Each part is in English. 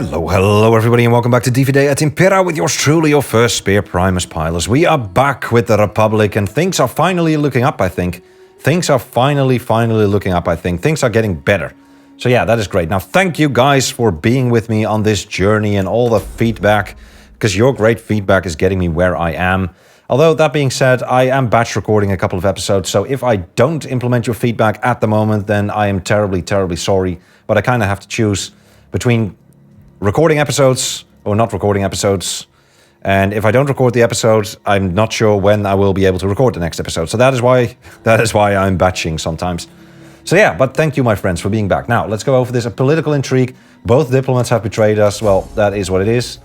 Hello everybody and welcome back to DV Day at Impera with yours truly, your first Spear Primus Pilers. We are back with the Republic and things are finally looking up, I think. Things are finally looking up, I think. Things are getting better. So yeah, that is great. Now thank you guys for being with me on this journey and all the feedback, because your great feedback is getting me where I am. Although that being said, I am batch recording a couple of episodes, so if I don't implement your feedback at the moment, then I am terribly sorry. But I kind of have to choose between recording episodes or not recording episodes, and if I don't record the episode, I'm not sure when I will be able to record the next episode. So that is why I'm batching sometimes. So yeah, but thank you, my friends, for being back. Now let's go over this. A political intrigue. Both diplomats have betrayed us. Well, that is what it is.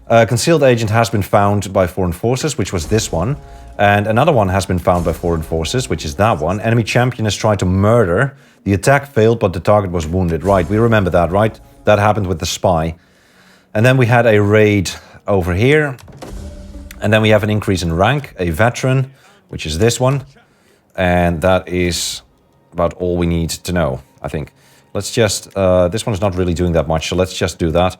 A concealed agent has been found by foreign forces, which was this one, and another one has been found by foreign forces, which is that one. Enemy champion has tried to murder. The attack failed, but the target was wounded. Right, we remember that, right? That happened with the spy. And then we had a raid over here. And then we have an increase in rank, a veteran, which is this one. And that is about all we need to know, I think. Let's just, this one is not really doing that much, so let's just do that.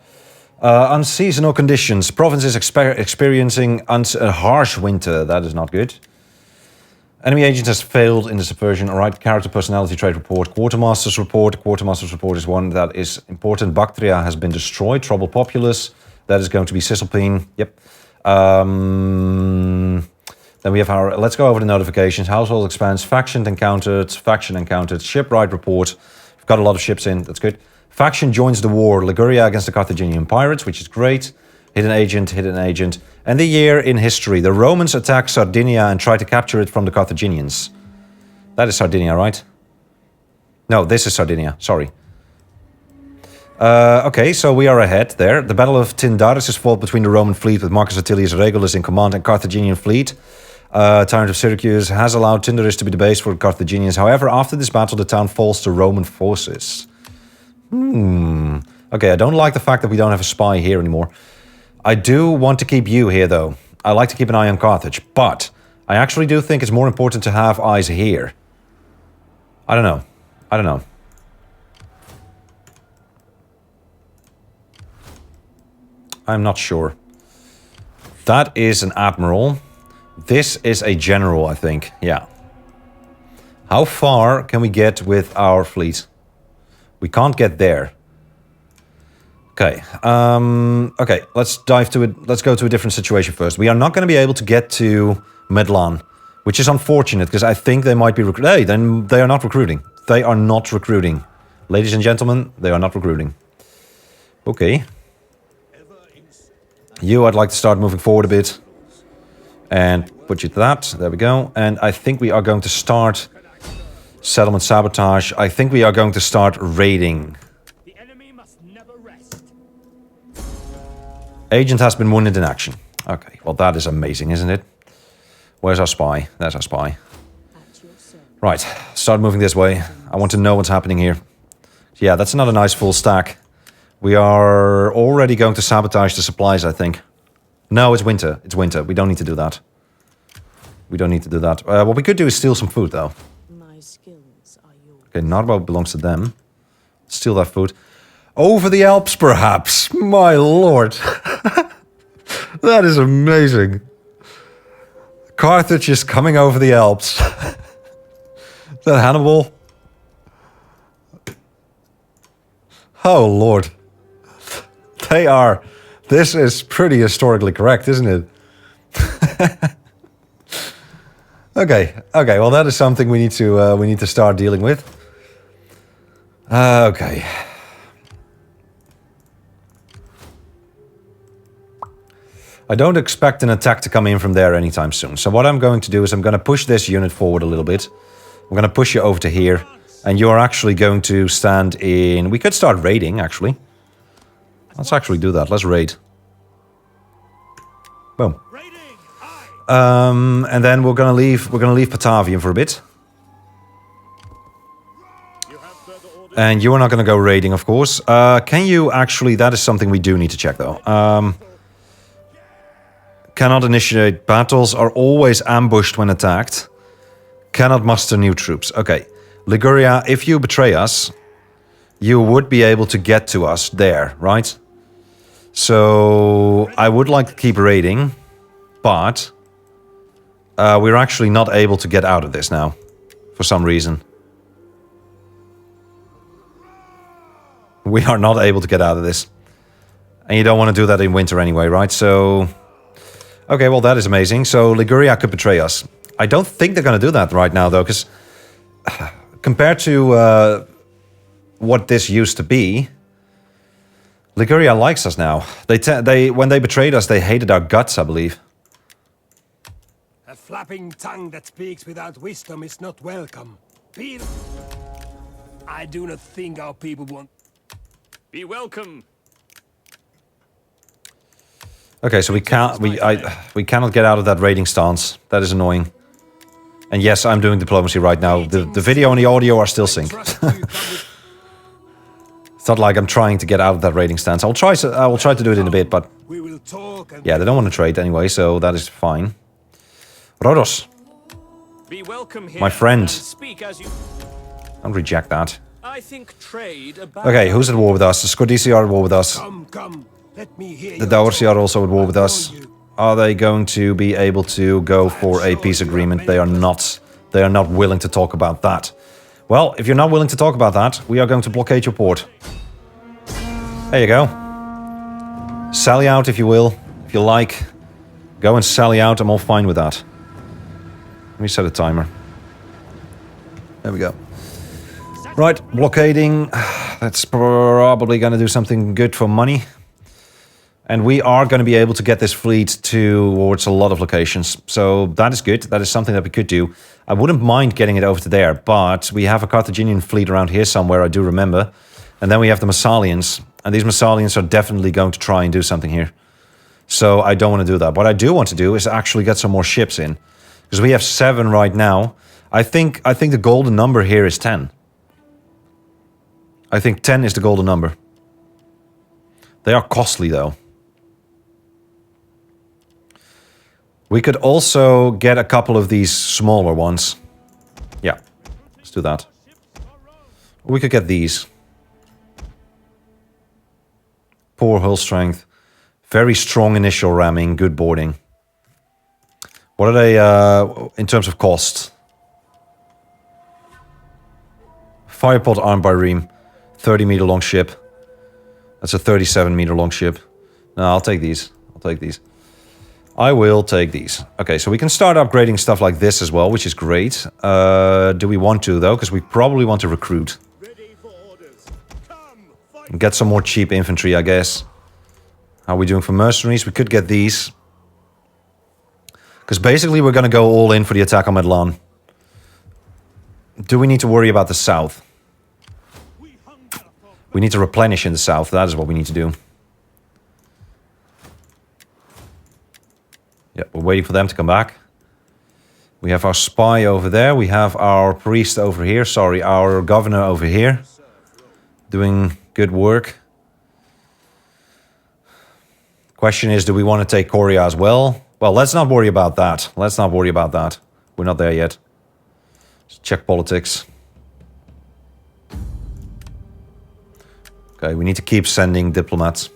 Unseasonal conditions. Province is experiencing a harsh winter. That is not good. Enemy agent has failed in the subversion. All right, character personality trait report. Quartermaster's report. Quartermaster's report is one that is important. Bactria has been destroyed. Trouble populace. That is going to be Cisalpine. Yep. Then we have our... Let's go over the notifications. Household expands. Faction encountered. Faction encountered. Shipwright report. We've got a lot of ships in. That's good. Faction joins the war. Liguria against the Carthaginian pirates, which is great. Hidden agent, hidden agent. And the year in history. The Romans attack Sardinia and try to capture it from the Carthaginians. That is Sardinia, right? No, this is Sardinia. Sorry. Okay, so we are ahead there. The Battle of Tyndaris is fought between the Roman fleet with Marcus Attilius Regulus in command and Carthaginian fleet. Tyrant of Syracuse has allowed Tyndaris to be the base for the Carthaginians. However, after this battle, the town falls to Roman forces. Okay, I don't like the fact that we don't have a spy here anymore. I do want to keep you here, though. I like to keep an eye on Carthage, but I actually do think it's more important to have eyes here. I don't know. I don't know. I'm not sure. That is an admiral. This is a general, I think. Yeah. How far can we get with our fleet? We can't get there. Okay. Okay, let's dive to it. Let's go to a different situation first. We are not going to be able to get to Medlan, which is unfortunate because I think they might be recruiting. Hey, then they are not recruiting. They are not recruiting. Ladies and gentlemen, they are not recruiting. Okay. You, I'd like to start moving forward a bit. And put you to that. There we go. And I think we are going to start settlement sabotage. I think we are going to start raiding. Agent has been wounded in action. Okay, well that is amazing, isn't it? Where's our spy? There's our spy. Right, start moving this way. I want to know what's happening here. Yeah, that's another nice full stack. We are already going to sabotage the supplies, I think. No, it's winter. It's winter. We don't need to do that. We don't need to do that. What we could do is steal some food, though. Okay, Narbo belongs to them. Steal that food. Over the Alps, perhaps. My lord. That is amazing. Carthage is coming over the Alps. Is that Hannibal? Oh, lord. They are... This is pretty historically correct, isn't it? Okay, well that is something we need to start dealing with. Okay. I don't expect an attack to come in from there anytime soon. So what I'm going to do is I'm going to push this unit forward a little bit. I'm going to push you over to here. And you're actually going to stand in... We could start raiding, actually. Let's actually do that. Let's raid. Boom. And then we're going to leave Batavium for a bit. And you are not going to go raiding, of course. Can you actually... That is something we do need to check, though. Cannot initiate battles, are always ambushed when attacked. Cannot muster new troops. Okay. Liguria, if you betray us, you would be able to get to us there, right? So I would like to keep raiding, but we're actually not able to get out of this now, for some reason. We are not able to get out of this. And you don't want to do that in winter anyway, right? So, okay, well, that is amazing. So Liguria could betray us. I don't think they're going to do that right now, though, because compared to what this used to be, Liguria likes us now. When they betrayed us, they hated our guts, I believe. A flapping tongue that speaks without wisdom is not welcome. I do not think our people want... Be welcome. Okay, so we cannot get out of that raiding stance. That is annoying. And yes, I'm doing diplomacy right now. The video and the audio are still synced. It's not like I'm trying to get out of that raiding stance. I will try to do it in a bit, but yeah, they don't want to trade anyway, so that is fine. Rhodos, my friend. Don't reject that. Okay, who's at war with us? The Scordisi are at war with us. The Daorsi are also at war with us. Are they going to be able to go for a peace agreement? They are not. They are not willing to talk about that. Well, if you're not willing to talk about that, we are going to blockade your port. There you go. Sally out if you will. If you like, go and sally out. I'm all fine with that. Let me set a timer. There we go. Right, blockading. That's probably going to do something good for money. And we are going to be able to get this fleet towards a lot of locations. So that is good. That is something that we could do. I wouldn't mind getting it over to there, but we have a Carthaginian fleet around here somewhere, I do remember. And then we have the Massalians. And these Massalians are definitely going to try and do something here. So I don't want to do that. What I do want to do is actually get some more ships in. Because we have 7 right now. I think the golden number here is 10. I think 10 is the golden number. They are costly though. We could also get a couple of these smaller ones. Yeah, let's do that. We could get these. Poor hull strength. Very strong initial ramming, good boarding. What are they in terms of cost? Firepot armed by Ream. 30-meter long ship. That's a 37-meter long ship. No, I'll take these. I'll take these. I will take these. Okay, so we can start upgrading stuff like this as well, which is great. Do we want to, though? Because we probably want to recruit. Get some more cheap infantry, I guess. How are we doing for mercenaries? We could get these. Because basically we're going to go all in for the attack on Medlan. Do we need to worry about the south? We need to replenish in the south. That is what we need to do. Yeah, we're waiting for them to come back. We have our spy over there. We have our priest over here. Sorry, our governor over here. Doing good work. Question is, do we want to take Korea as well? Well, let's not worry about that. Let's not worry about that. We're not there yet. Let's check politics. Okay, we need to keep sending diplomats.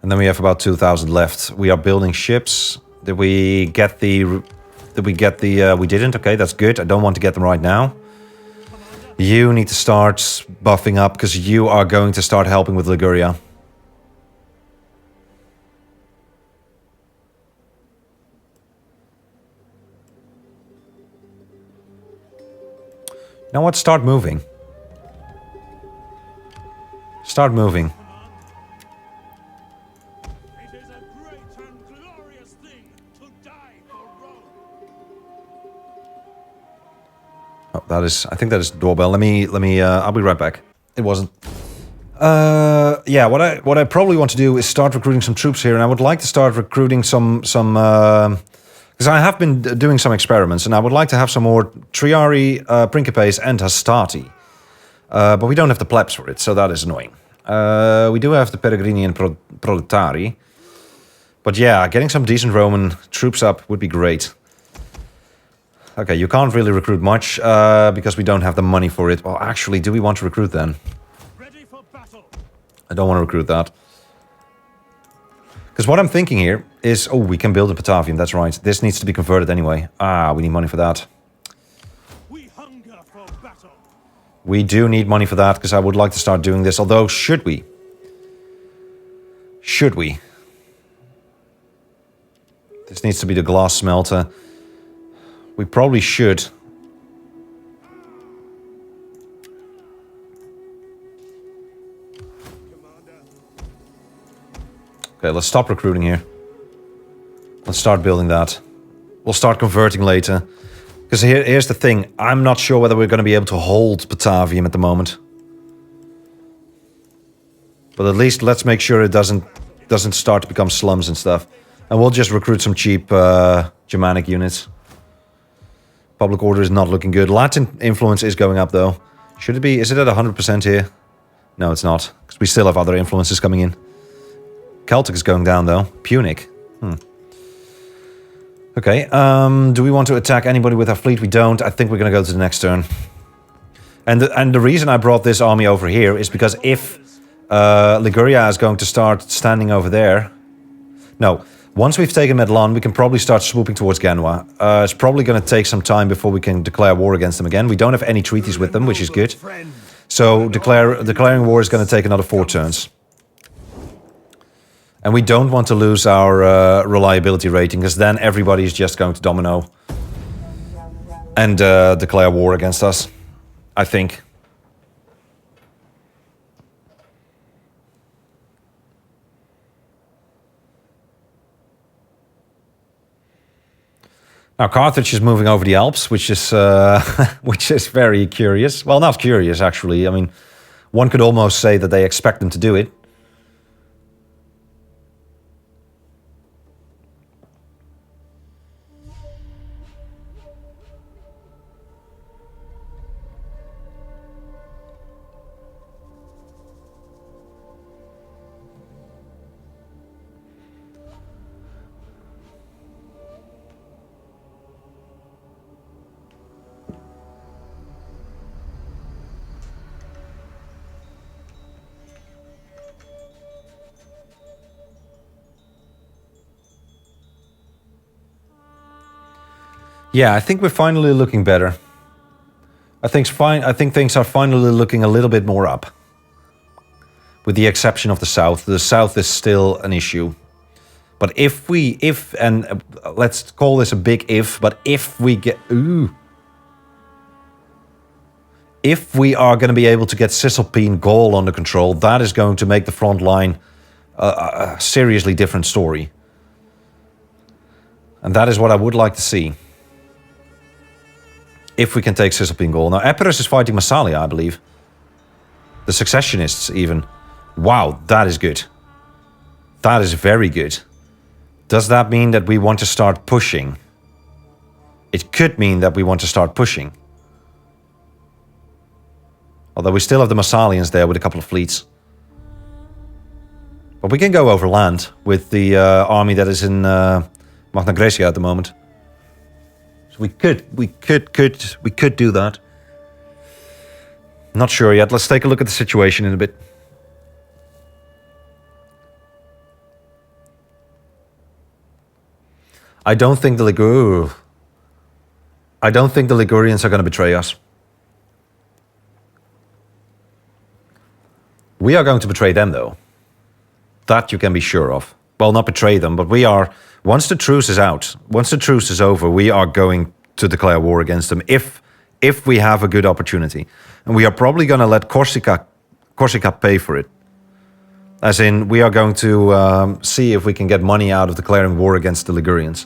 And then we have about 2,000 left. We are building ships. Did we get the... we didn't. Okay, that's good. I don't want to get them right now. You need to start buffing up because you are going to start helping with Liguria. You know what? Start moving. Start moving. Oh, that is, I think that is the doorbell. Let me, I'll be right back. It wasn't. Yeah, what I probably want to do is start recruiting some troops here, and I would like to start recruiting some because I have been doing some experiments, and I would like to have some more Triari, Principes, and Hastati. But we don't have the plebs for it, so that is annoying. We do have the Peregrini and Proletari. But yeah, getting some decent Roman troops up would be great. Okay, you can't really recruit much because we don't have the money for it. Well, actually, do we want to recruit then? Ready for battle. I don't want to recruit that. Because what I'm thinking here is... Oh, we can build a Batavium, that's right. This needs to be converted anyway. Ah, we need money for that. We hunger for battle. We do need money for that, because I would like to start doing this. Although, should we? Should we? This needs to be the glass smelter. We probably should. Okay, let's stop recruiting here. Let's start building that. We'll start converting later. Because here's the thing. I'm not sure whether we're going to be able to hold Batavium at the moment. But at least let's make sure it doesn't start to become slums and stuff. And we'll just recruit some cheap Germanic units. Public order is not looking good. Latin influence is going up though. Should it be? Is it at 100% here? No, it's not. Because we still have other influences coming in. Celtic is going down though. Punic. Okay, do we want to attack anybody with our fleet? We don't. I think we're going to go to the next turn. And the reason I brought this army over here is because if Liguria is going to start standing over there... No, once we've taken Medlan, we can probably start swooping towards Genoa. It's probably going to take some time before we can declare war against them again. We don't have any treaties with them, which is good. So declaring war is going to take another 4 turns. And we don't want to lose our reliability rating, because then everybody is just going to domino and declare war against us, I think. Now Carthage is moving over the Alps, which is which is very curious. Well, not curious actually. I mean, one could almost say that they expect them to do it. Yeah, I think we're finally looking better. I think things are finally looking a little bit more up. With the exception of the south. The south is still an issue. But if let's call this a big if, but if we get... If we are going to be able to get Cisalpine Gaul under control, that is going to make the front line a seriously different story. And that is what I would like to see. If we can take Cisalpine Gaul. Now, Epirus is fighting Massalia, I believe. The Successionists, even. Wow, that is good. That is very good. Does that mean that we want to start pushing? It could mean that we want to start pushing. Although we still have the Massalians there with a couple of fleets. But we can go over land with the army that is in Magna Graecia at the moment. We could do that. Not sure yet. Let's take a look at the situation in a bit. I don't think the Ligurians are going to betray us. We are going to betray them, though. That you can be sure of. Well, not betray them, but we are... Once the truce is out, once the truce is over, we are going to declare war against them if we have a good opportunity. And we are probably going to let Corsica pay for it. As in, we are going to see if we can get money out of declaring war against the Ligurians.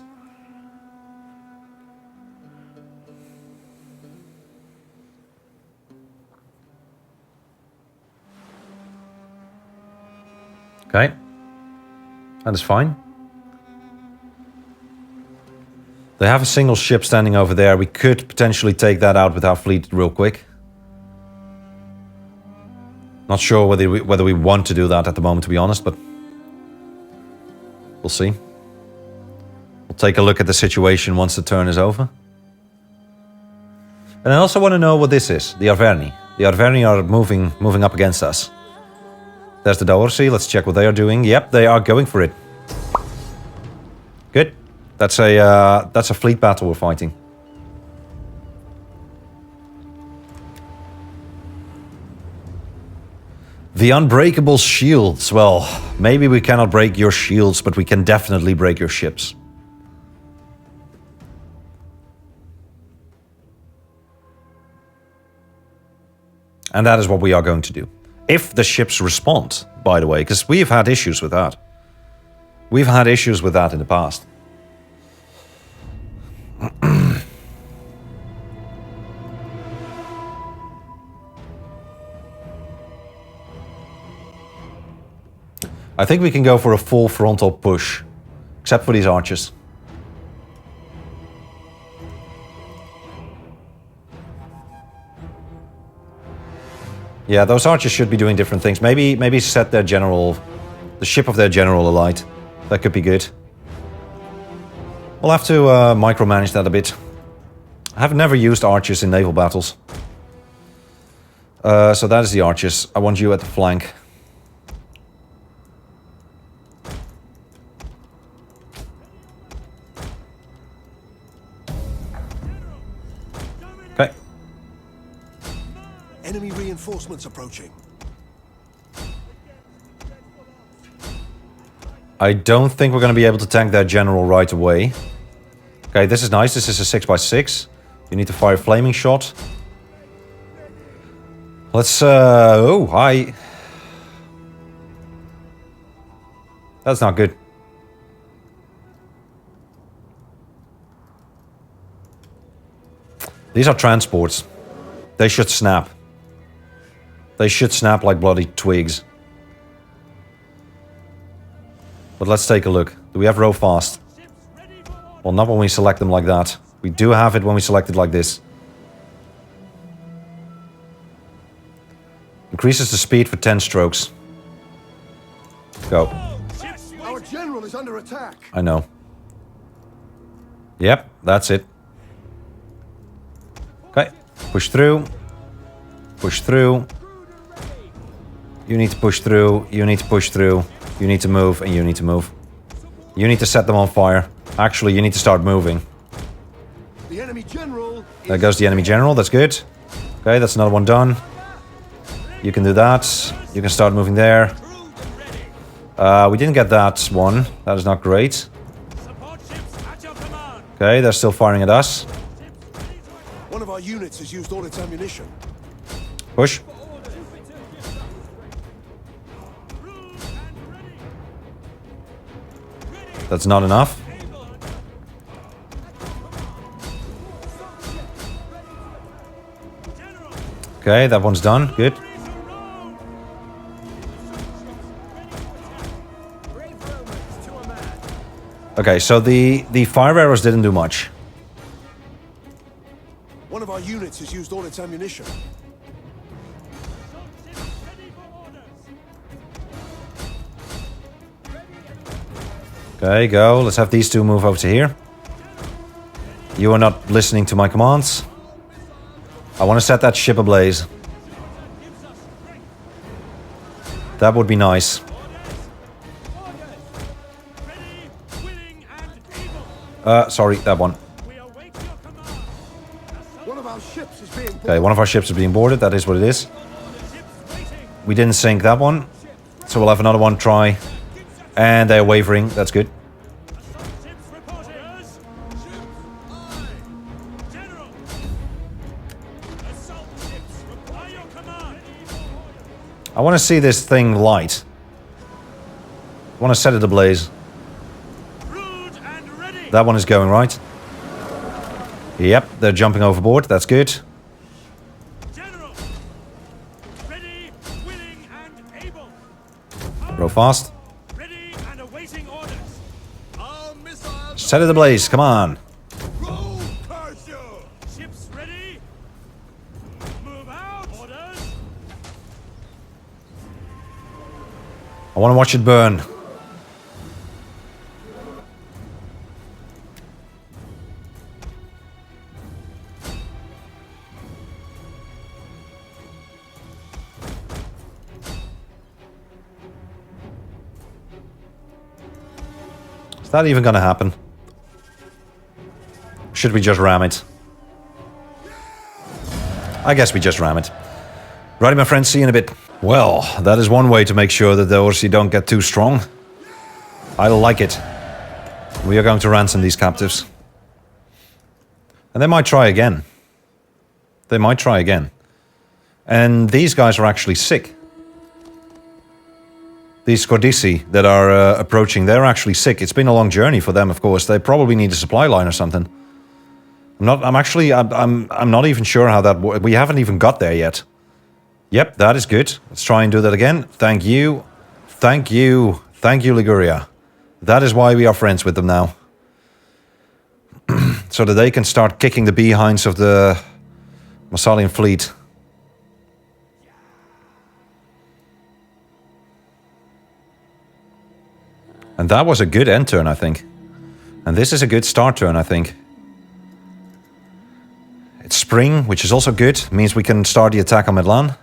Okay. That is fine. They have a single ship standing over there. We could potentially take that out with our fleet real quick. Not sure whether we want to do that at the moment, to be honest, but we'll see. We'll take a look at the situation once the turn is over. And I also want to know what this is, the Arverni. The Arverni are moving up against us. There's the Daorsi, let's check what they are doing. Yep, they are going for it. Good. That's a fleet battle we're fighting. The unbreakable shields. Well, maybe we cannot break your shields, but we can definitely break your ships. And that is what we are going to do. If the ships respond, by the way, because we've had issues with that. We've had issues with that in the past. I think we can go for a full frontal push, except for these archers. Yeah, those archers should be doing different things. Maybe set their general, the ship of their general alight. That could be good. We'll have to micromanage that a bit. I have never used archers in naval battles. So that is the archers. I want you at the flank. Okay. Enemy reinforcements approaching. I don't think we're going to be able to tank that general right away. Okay, this is nice. This is a 6x6. You need to fire a flaming shot. Let's... oh, hi. That's not good. These are transports. They should snap. They should snap like bloody twigs. But let's take a look. Do we have row fast? Well, not when we select them like that. We do have it when we select it like this. Increases the speed for 10 strokes. Go. Our general is under attack. I know. Yep, that's it. Okay, push through. Push through. You need to push through. You need to push through. You need to move, and you need to move. You need to set them on fire. Actually, you need to start moving. The enemy general. There goes the enemy general. That's good. Okay, that's another one done. You can do that. You can start moving there. We didn't get that one. That is not great. Okay, they're still firing at us. One of our units has used all its ammunition. Push. That's not enough. Okay, that one's done. Good. Okay, so the fire arrows didn't do much. One of our units has used all its ammunition. Okay, go. Let's have these two move over to here. You are not listening to my commands. I want to set that ship ablaze. That would be nice. Sorry, that one. One of our ships is being boarded. Okay, one of our ships is being boarded. That is what it is. We didn't sink that one. So we'll have another one try. And they're wavering. That's good. I want to see this thing light. I want to set it ablaze. That one is going right. Yep, they're jumping overboard. That's good. Go fast. Set it ablaze. Come on. I want to watch it burn. Is that even gonna happen? Should we just ram it? I guess we just ram it. Righty, my friends, see you in a bit. Well, that is one way to make sure that the Orsi don't get too strong. I like it. We are going to ransom these captives. And they might try again. They might try again. And these guys are actually sick. These Scordisi that are approaching, they're actually sick. It's been a long journey for them, of course. They probably need a supply line or something. I'm not even sure how that works. We haven't even got there yet. Yep, that is good. Let's try and do that again. Thank you. Thank you. Thank you, Liguria. That is why we are friends with them now. So that they can start kicking the behinds of the Massalian fleet. And that was a good end turn, I think. And this is a good start turn, I think. It's spring, which is also good. Means we can start the attack on Medlan.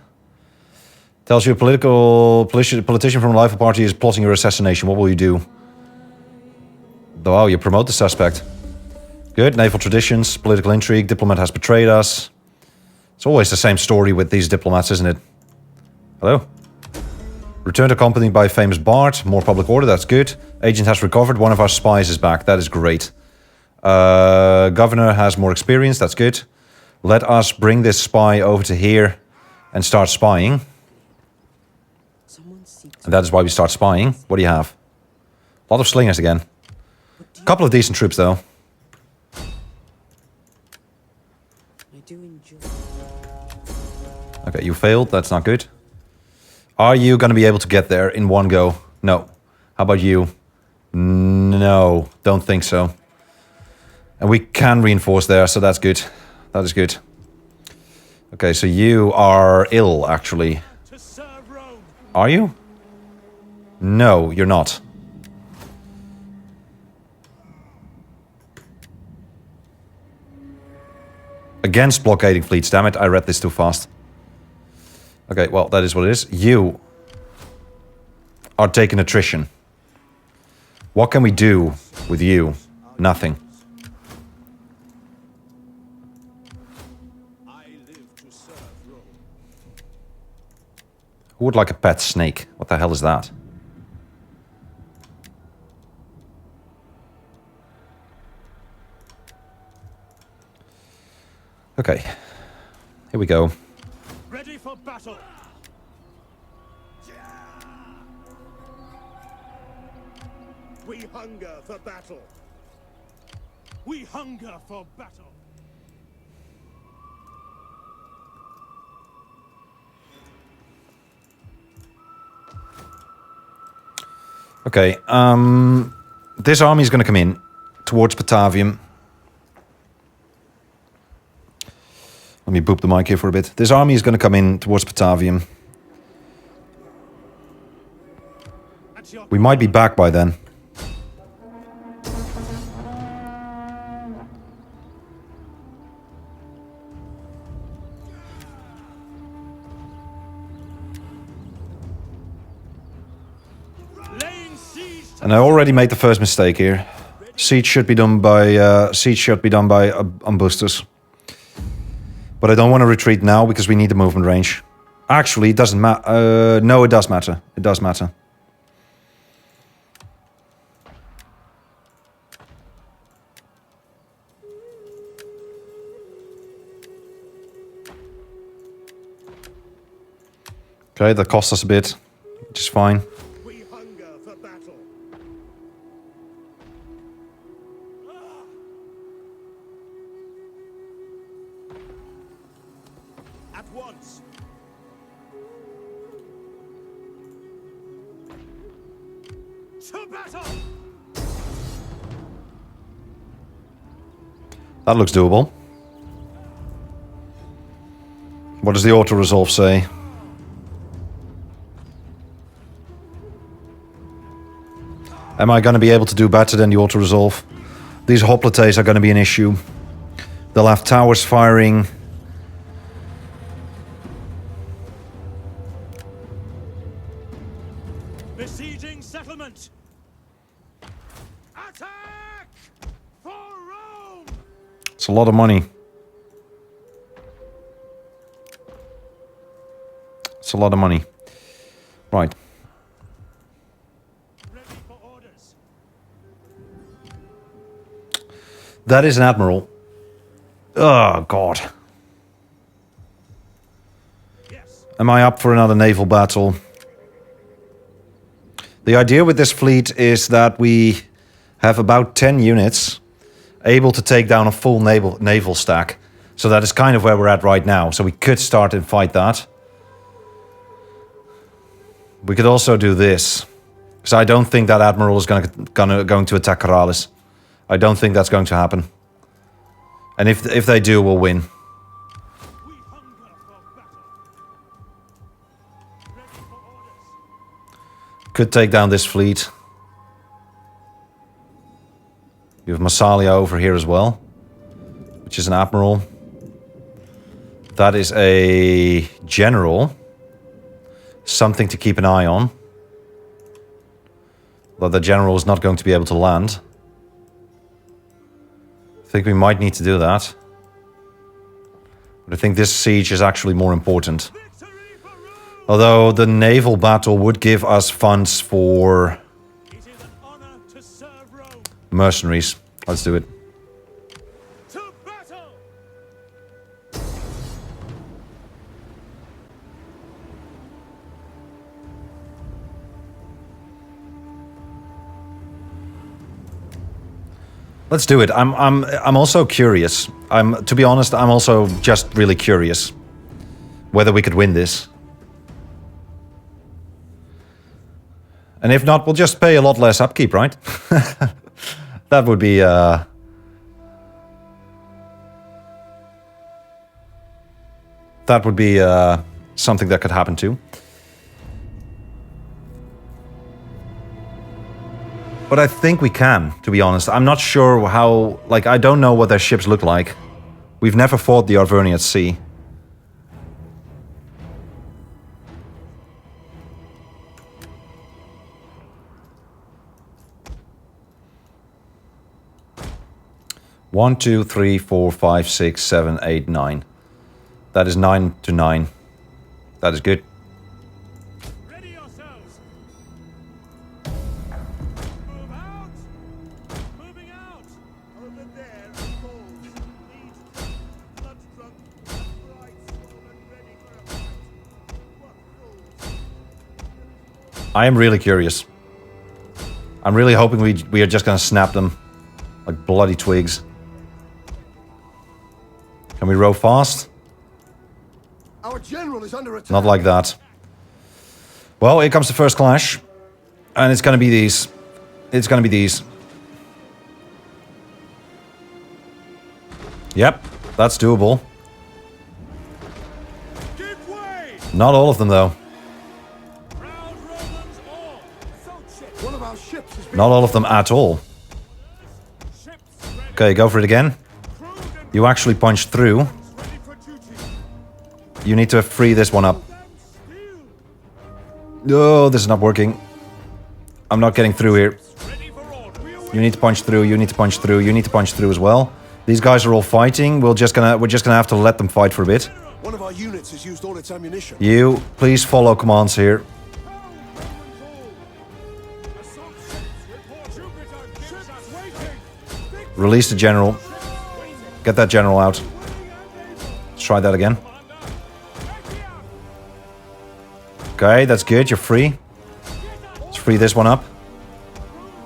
Tells you a politician from a rival party is plotting your assassination. What will you do? Oh, you promote the suspect. Good. Naval traditions, political intrigue, diplomat has betrayed us. It's always the same story with these diplomats, isn't it? Hello? Returned accompanied by a famous bard. More public order, that's good. Agent has recovered. One of our spies is back. That is great. Governor has more experience. That's good. Let us bring this spy over to here and start spying. And that is why we start spying. What do you have? A lot of slingers again. A couple of decent troops, though. Okay, you failed. That's not good. Are you going to be able to get there in one go? No. How about you? No, don't think so. And we can reinforce there, so that's good. That is good. Okay, so you are ill, actually. Are you? No, you're not. Against blockading fleets. Damn it, I read this too fast. Okay, well, that is what it is. You are taking attrition. What can we do with you? Nothing. Who would like a pet snake? What the hell is that? Okay. Here we go. Ready for battle. We hunger for battle. We hunger for battle. Okay, this army is going to come in towards Batavium. Let me boop the mic here for a bit. This army is going to come in towards Batavium. We might be back by then. And I already made the first mistake here. Siege should be done by boosters. But I don't want to retreat now because we need the movement range. Actually, it doesn't matter. No, it does matter. It does matter. Okay, that cost us a bit, which is fine. We hunger for battle. At once. To battle. That looks doable. What does the auto-resolve say? Am I going to be able to do better than the auto-resolve? These hoplites are going to be an issue. They'll have towers firing. Besieging settlement. Attack for Rome. It's a lot of money. It's a lot of money. Right. Ready for orders. That is an admiral. Oh, God. Yes. Am I up for another naval battle? The idea with this fleet is that we have about 10 units able to take down a full naval stack. So that is kind of where we're at right now. So we could start and fight that. We could also do this. Because I don't think that admiral is going to attack Corrales. I don't think that's going to happen. And if they do, we'll win. We hunger for battle. Ready for orders. Could take down this fleet. You have Massalia over here as well, which is an admiral. That is a general. Something to keep an eye on. Though the general is not going to be able to land. I think we might need to do that. But I think this siege is actually more important. Although the naval battle would give us funds for It is an honor to serve Rome. mercenaries. Let's do it. To battle. Let's do it. I'm also curious. To be honest, I'm also just really curious whether we could win this. And if not, we'll just pay a lot less upkeep, right? That would be something that could happen too. But I think we can, to be honest. I'm not sure how... Like, I don't know what their ships look like. We've never fought the Arverni at sea. One, two, three, 4, 5, 6, 7, 8, 9. That is 9 to 9. That is good. Ready yourselves. Move out. Moving out. Over there, fools. Lead. Blood drunk. Bright, swollen, ready for a fight. What fools. I am really curious. I'm really hoping we are just going to snap them like bloody twigs. Can we row fast? Our general is under attack. Not like that. Well, here comes the first clash. And it's going to be these. It's going to be these. Yep, that's doable. Give way. Not all of them, though. Proud Romans all. One of our ships is Not all of them at all. ships ready. Okay, go for it again. Crewed and You actually punched through. ready for duty. You need to free this one up. Still. No, this is not working. I'm not getting through here. Ready for order. You need to punch through, you need to punch through, you need to punch through as well. These guys are all fighting. We're just gonna have to let them fight for a bit. One of our units has used all its ammunition. You, please follow commands here. Release the general. Get that general out. Let's try that again. Okay, that's good. You're free. Let's free this one up.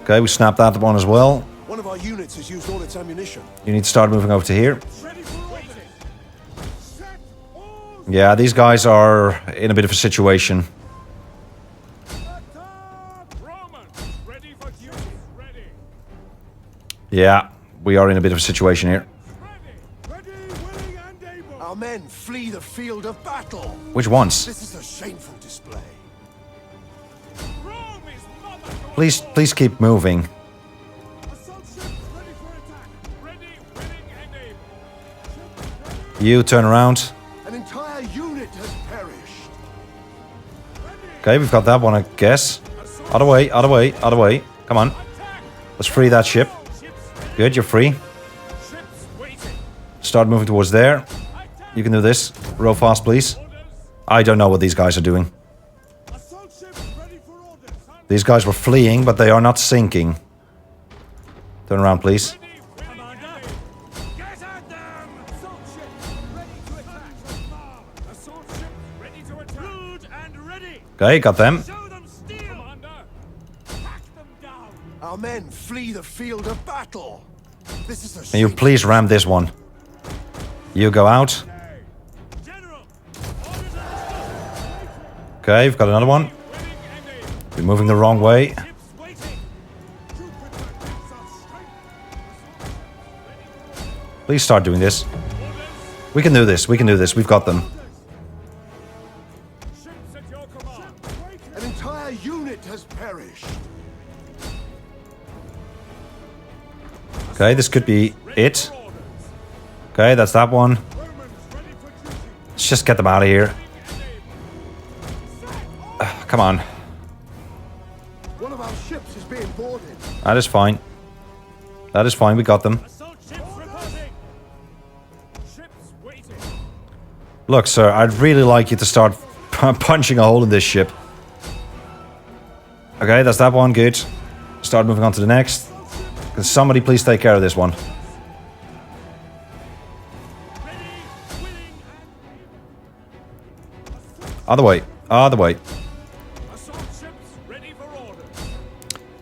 Okay, we snapped that one as well. One of our units has used all its ammunition. You need to start moving over to here. Yeah, these guys are in a bit of a situation. Yeah, we are in a bit of a situation here. Our men flee the field of battle. Which ones? This is a shameful display. Rome is mother to Please keep moving. You turn around. An entire unit has perished. Okay, we've got that one, I guess. Out of the way, out of the way, out of the way. Come on. Let's free that ship. Good, you're free. Start moving towards there. You can do this. Row fast, please. I don't know what these guys are doing. These guys were fleeing, but they are not sinking. Turn around, please. Okay, got them. Our men flee the field of battle. This is a Can you please ram this one? You go out. Okay, we've got another one. We're moving the wrong way. Please start doing this. We can do this. We can do this. We've got them. An entire unit has perished. Okay, this could be it. Okay, that's that one. Let's just get them out of here. Come on. One of our ships is being boarded. That is fine. That is fine. We got them. Look, sir, I'd really like you to start punching a hole in this ship. Okay, that's that one. Good. Start moving on to the next. Can somebody please take care of this one? Other way. Other way.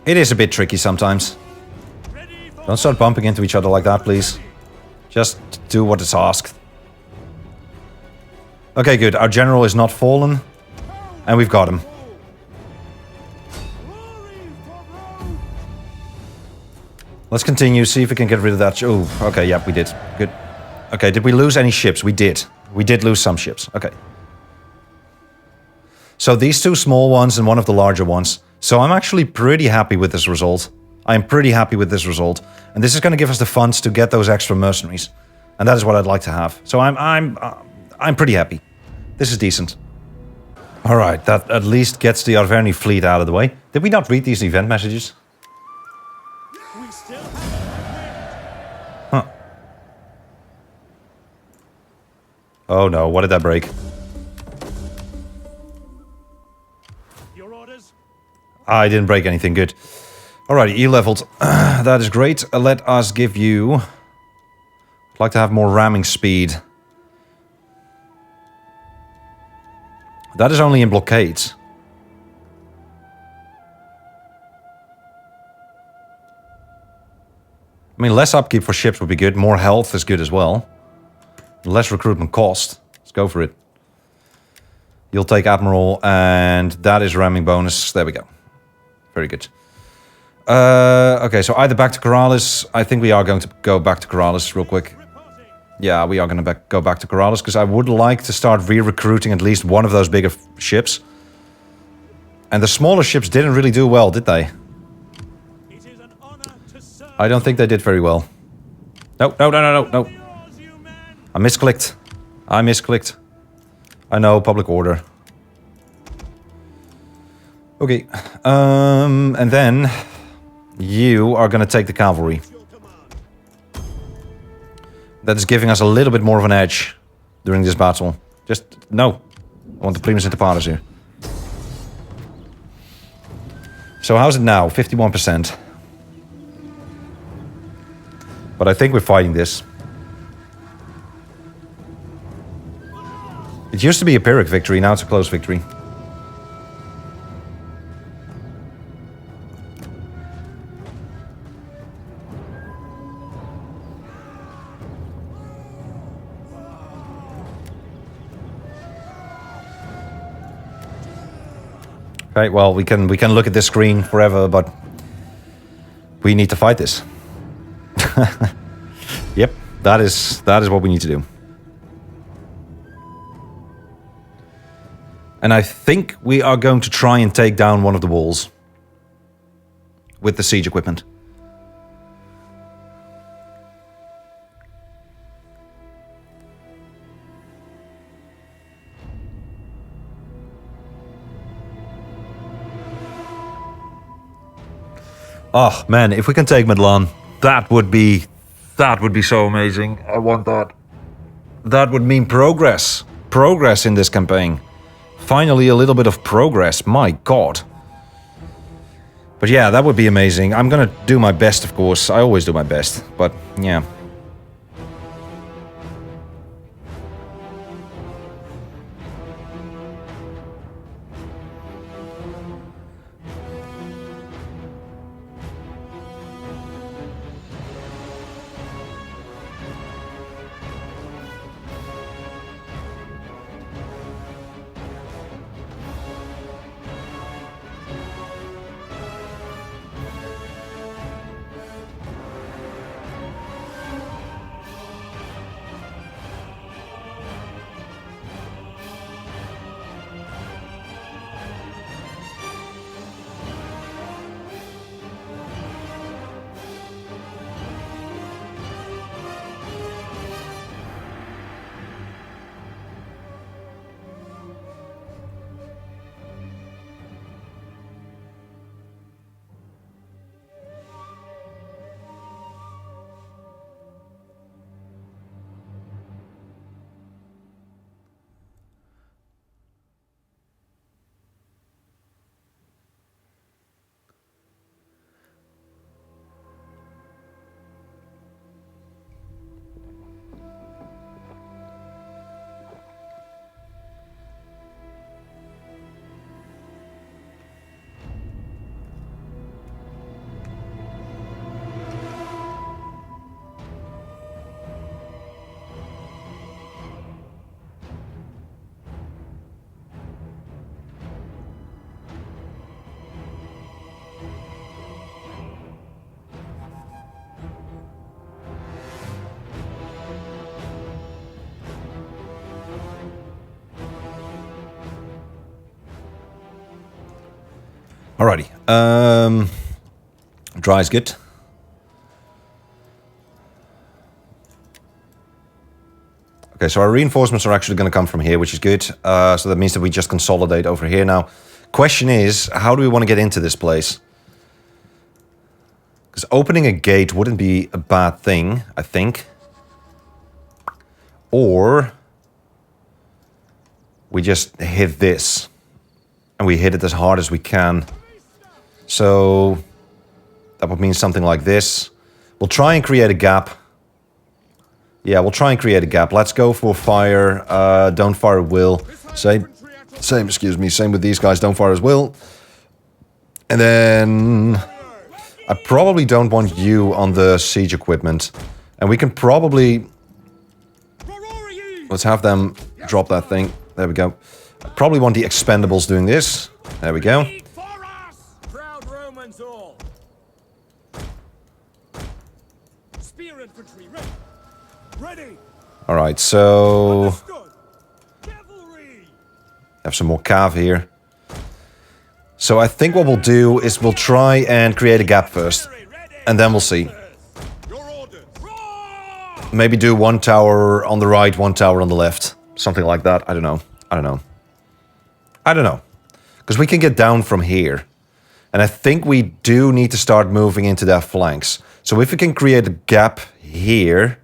It is a bit tricky sometimes. Don't start bumping into each other like that, please. Just do what is asked. Okay, good. Our general is not fallen. And we've got him. Let's continue, see if we can get rid of that. Oh, okay, yep, we did. Good. Okay, did we lose any ships? We did. We did lose some ships. Okay. So these two small ones and one of the larger ones. So I'm actually pretty happy with this result. I'm pretty happy with this result. And this is going to give us the funds to get those extra mercenaries. And that is what I'd like to have. So I'm pretty happy. This is decent. All right, that at least gets the Arverni fleet out of the way. Did we not read these event messages? Huh. Oh no, what did that break? Your orders? I didn't break anything, good. Alrighty, E-leveled. That is great. Let us give you... I'd like to have more ramming speed. That is only in blockades. I mean, less upkeep for ships would be good. More health is good as well. Less recruitment cost. Let's go for it. You'll take Admiral, and that is ramming bonus. There we go. Very good. Okay, so either back to Corrales. I think we are going to go back to Corrales real quick. Yeah, we are going to go back to Corrales, because I would like to start re-recruiting at least one of those bigger ships. And the smaller ships didn't really do well, did they? I don't think they did very well. No, no, no, no, no, no. I misclicked. I misclicked. I know, public order. Okay. And then you are going to take the cavalry. That is giving us a little bit more of an edge during this battle. Just, no. I want the primus inter pares here. So how's it now? 51%. But I think we're fighting this. It used to be a Pyrrhic victory, now it's a close victory. Okay, well, we can look at this screen forever, but we need to fight this. Yep, that is what we need to do. And I think we are going to try and take down one of the walls. with the siege equipment. Oh man, if we can take Medlan, that would be so amazing. I want that. That would mean progress. Progress in this campaign. Finally a little bit of progress, my god. But yeah, that would be amazing. I'm gonna do my best, of course. I always do my best, but yeah. Alrighty. Dry is good. Okay, so our reinforcements are actually going to come from here, which is good. So that means that we just consolidate over here now. Question is, how do we want to get into this place? Because opening a gate wouldn't be a bad thing, I think. Or we just hit this. And we hit it as hard as we can. So that would mean something like this. We'll try and create a gap. Yeah, we'll try and create a gap. Let's go for fire. Don't fire at will. Same, excuse me. Same with these guys. Don't fire as will. And then I probably don't want you on the siege equipment. And we can probably... Let's have them drop that thing. There we go. I probably want the expendables doing this. There we go. Alright, so... have some more cav here. So I think what we'll do is we'll try and create a gap first. And then we'll see. Maybe do one tower on the right, one tower on the left. Something like that. I don't know. I don't know. Because we can get down from here. And I think we do need to start moving into their flanks. So if we can create a gap here...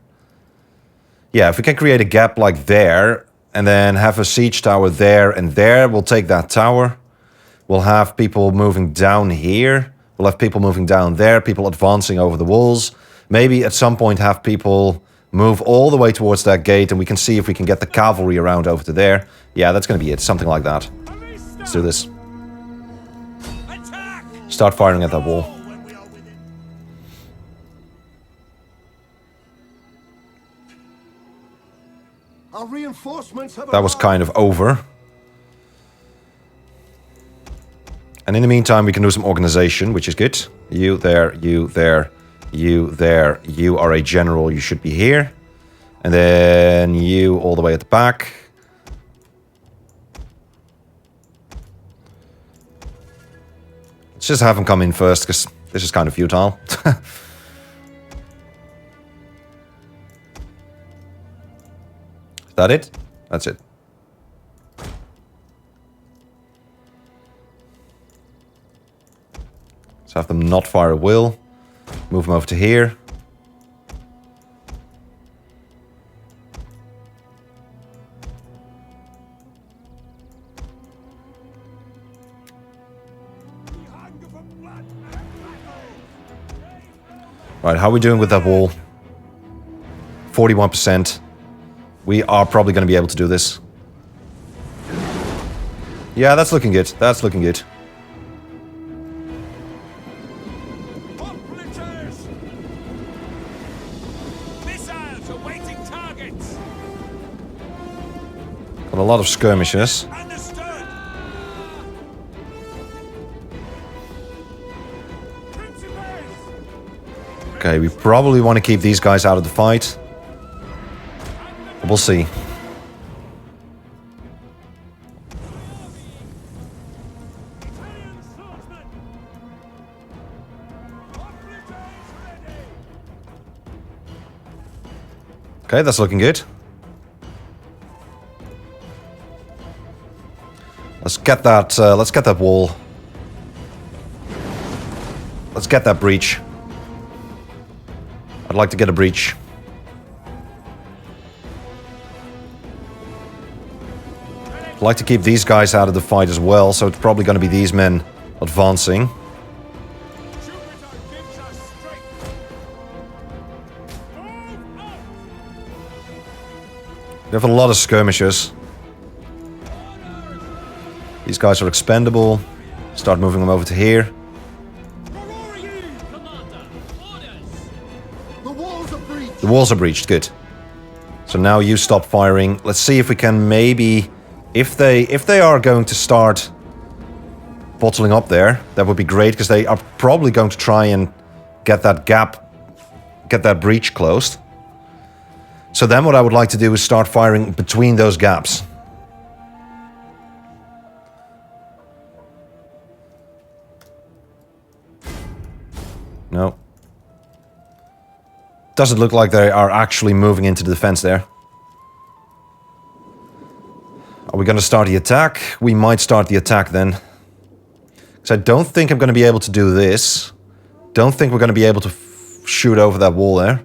Yeah, if we can create a gap like there... and then have a siege tower there and there, we'll take that tower. We'll have people moving down here. We'll have people moving down there, people advancing over the walls. Maybe at some point have people move all the way towards that gate, and we can see if we can get the cavalry around over to there. Yeah, that's going to be it. Something like that. Let's do this. Start firing at that wall. Our reinforcements have That was kind of over. And in the meantime, we can do some organization, which is good. You there, you there, you there. You are a general, you should be here. And then you all the way at the back. Let's just have them come in first, because This is kind of futile. Is that it? That's it. Let's have them not fire at will. Move them over to here. Right, how are we doing with that wall? 41%. We are probably going to be able to do this. Yeah, that's looking good. That's looking good. Missiles awaiting targets. Got a lot of skirmishes. Understood. Okay, we probably want to keep these guys out of the fight. We'll see. Okay, that's looking good. Let's get that wall. Let's get that breach. I'd like to get a breach. I'd like to keep these guys out of the fight as well, so it's probably going to be these men advancing. We have a lot of skirmishers. These guys are expendable. Start moving them over to here. The walls are breached, good. So now you stop firing. Let's see if we can maybe... If they are going to start bottling up there, that would be great, because they are probably going to try and get that gap, get that breach closed. So then what I would like to do is start firing between those gaps. No. Doesn't look like they are actually moving into the defense there. Are we going to start the attack? We might start the attack then. Because I don't think I'm going to be able to do this. Don't think we're going to be able to shoot over that wall there.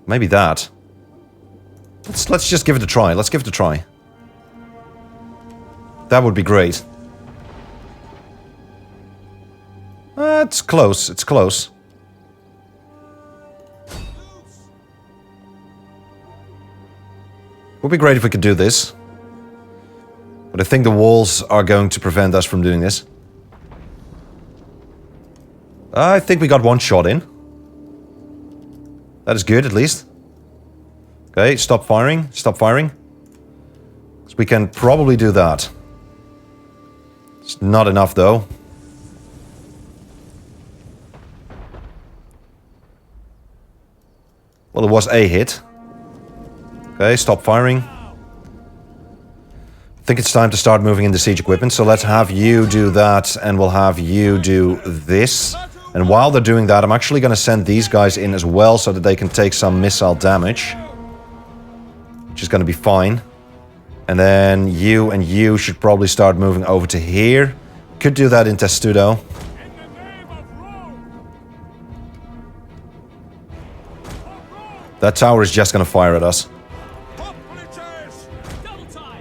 Maybe that. Let's just give it a try. Let's give it a try. That would be great. It's close. It's close. Would be great if we could do this. But I think the walls are going to prevent us from doing this. I think we got one shot in. That is good, at least. Okay, stop firing. Stop firing. So we can probably do that. It's not enough, though. Well, it was a hit. Okay, stop firing. I think it's time to start moving into siege equipment, so let's have you do that, and we'll have you do this. And while they're doing that, I'm actually going to send these guys in as well, so that they can take some missile damage. Which is going to be fine. And then you and you should probably start moving over to here. Could do that in Testudo. That tower is just going to fire at us.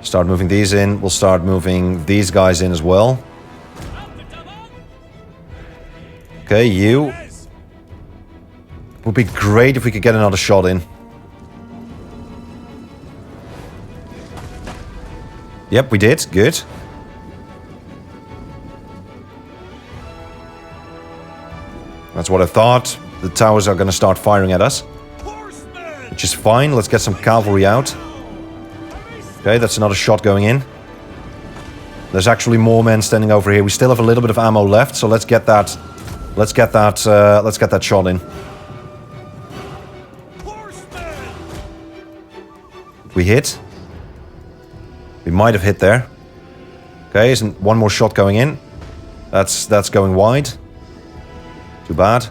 Start moving these in. We'll start moving these guys in as well. Okay, you. Would be great if we could get another shot in. Yep, we did. Good. That's what I thought. The towers are going to start firing at us. Which is fine. Let's get some cavalry out. Okay, that's another shot going in. There's actually more men standing over here. We still have a little bit of ammo left, so let's get that. Let's get that shot in. We hit. We might have hit there. Okay, isn't one more shot going in? That's going wide. Too bad.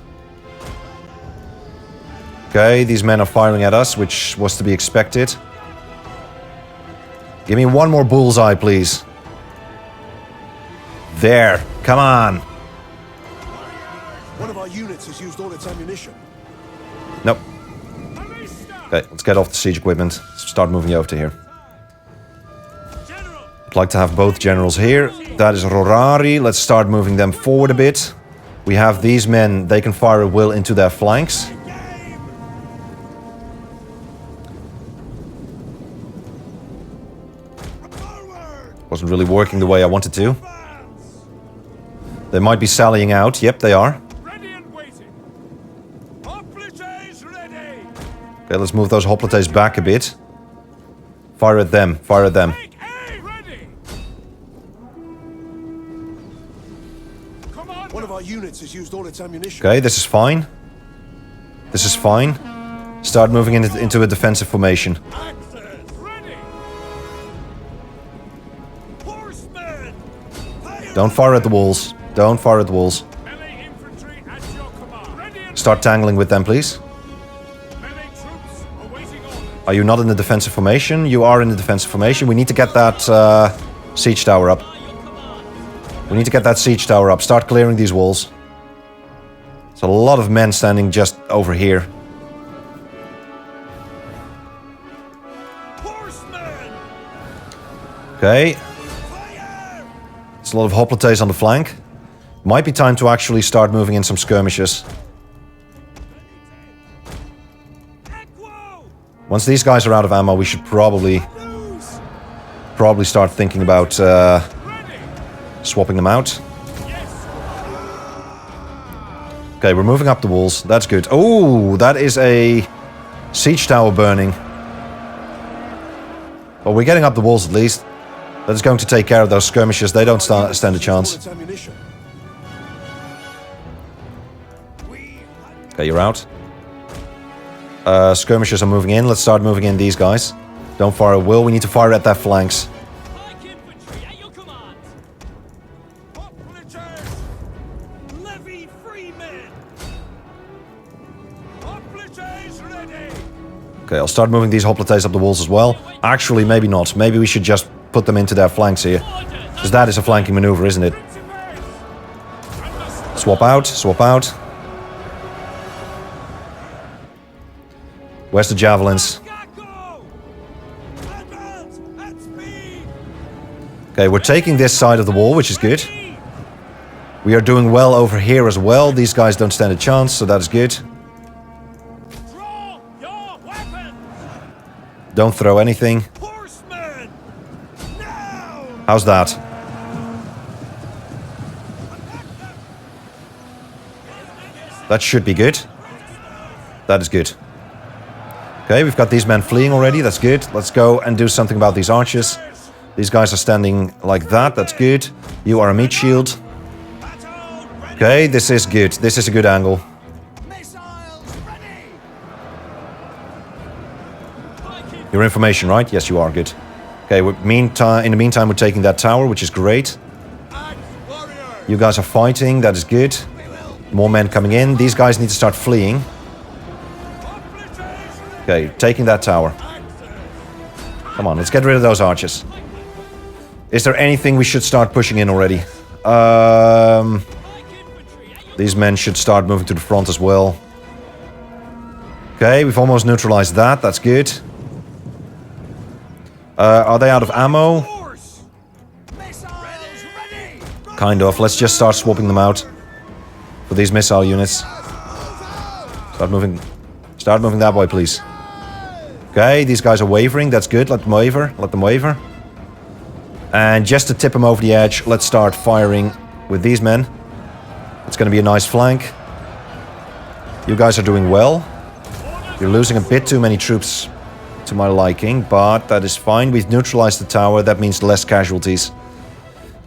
Okay, these men are firing at us, which was to be expected. Give me one more bullseye, please. There. Come on. One of our units has used all its ammunition. Nope. Okay, let's get off the siege equipment. Start moving over to here. I'd like to have both generals here. That is Rorari. Let's start moving them forward a bit. We have these men. They can fire at will into their flanks. Wasn't really working the way I wanted to. They might be sallying out. Yep, they are. Okay, let's move those hoplites back a bit. Fire at them. Fire at them. One of our units has used all its ammunition. Okay, this is fine. This is fine. Start moving into a defensive formation. Don't fire at the walls. Don't fire at the walls. Start tangling with them, please. Are you not in the defensive formation? You are in the defensive formation. We need to get that siege tower up. We need to get that siege tower up. Start clearing these walls. There's a lot of men standing just over here. Okay. There's a lot of hoplites on the flank. Might be time to actually start moving in some skirmishes. Once these guys are out of ammo, we should probably start thinking about swapping them out. Okay, we're moving up the walls. That's good. Oh, that is a siege tower burning. Well, we're getting up the walls at least. That is going to take care of those skirmishes. They don't stand a chance. Okay, you're out. Skirmishers are moving in. Let's start moving in these guys. Don't fire at will. We need to fire at their flanks. Okay, I'll start moving these hoplites up the walls as well. Actually, maybe not. Maybe we should just put them into their flanks here. Because that is a flanking maneuver, isn't it? Swap out, swap out. Where's the javelins? Okay, we're taking this side of the wall, which is good. We are doing well over here as well. These guys don't stand a chance, so that is good. Don't throw anything. How's that? That should be good. That is good. Okay, we've got these men fleeing already. That's good. Let's go and do something about these archers. These guys are standing like that. That's good. You are a meat shield. Okay, this is good. This is a good angle. Your information, right? Yes, you are. Good. Okay, in the meantime, we're taking that tower, which is great. You guys are fighting. That is good. More men coming in. These guys need to start fleeing. Okay, taking that tower. Come on, let's get rid of those archers. Is there anything we should start pushing in already? These men should start moving to the front as well. Okay, we've almost neutralized that. That's good. Are they out of ammo? Kind of. Let's just start swapping them out for these missile units. Start moving that way, please. Okay, these guys are wavering. That's good. Let them waver. Let them waver. And just to tip them over the edge, let's start firing with these men. It's going to be a nice flank. You guys are doing well. You're losing a bit too many troops to my liking, but that is fine. We've neutralized the tower. That means less casualties.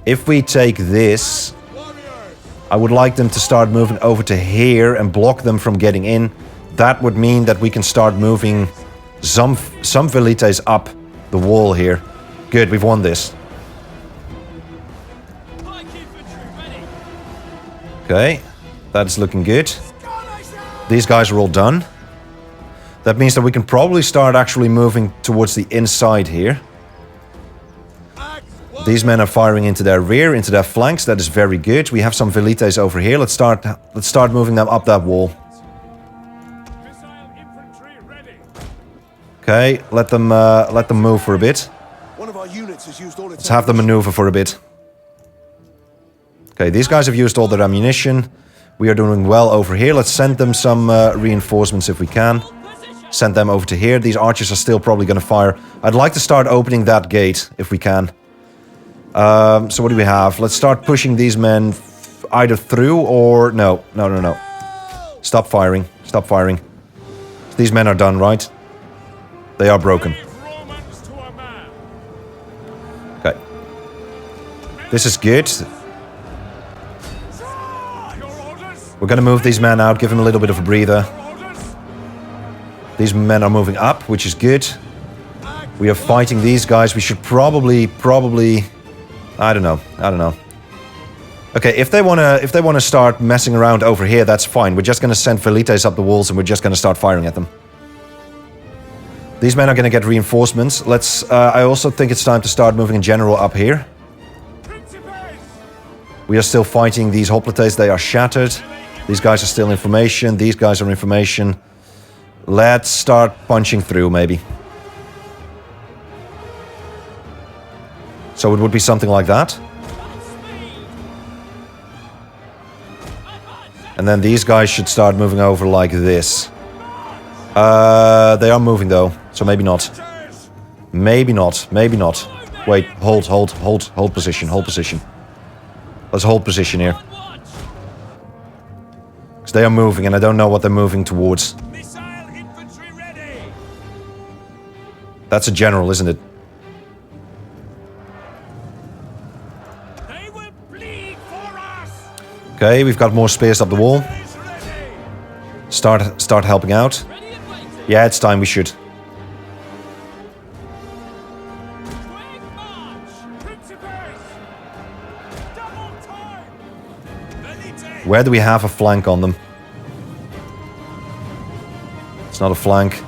If we take this, I would like them to start moving over to here and block them from getting in. That would mean that we can start moving some velites up the wall here. Good, we've won this. Okay. That is looking good. These guys are all done. That means that we can probably start actually moving towards the inside here. These men are firing into their rear, into their flanks. That is very good. We have some velites over here. Let's start moving them up that wall. Okay, let them move for a bit. One of our units has used all its. Let's have them maneuver for a bit. Okay, these guys have used all their ammunition. We are doing well over here. Let's send them some reinforcements if we can. Send them over to here. These archers are still probably going to fire. I'd like to start opening that gate if we can. So what do we have? Let's start pushing these men either through or... No. Stop firing. Stop firing. These men are done, right? They are broken. Okay. This is good. We're going to move these men out, give them a little bit of a breather. These men are moving up, which is good. We are fighting these guys. We should probably... I don't know. Okay, if they wanna start messing around over here, that's fine. We're just gonna send velites up the walls and we're just gonna start firing at them. These men are gonna get reinforcements. I also think it's time to start moving in general up here. We are still fighting these hoplites. They are shattered. These guys are still information. These guys are information. Let's start punching through, maybe. So it would be something like that. And then these guys should start moving over like this. They are moving though, so maybe not. Maybe not. Wait, hold position. Let's hold position here. Because they are moving and I don't know what they're moving towards. That's a general, isn't it? Okay, we've got more spears up the wall. Start helping out. Yeah, it's time we should. Where do we have a flank on them? It's not a flank.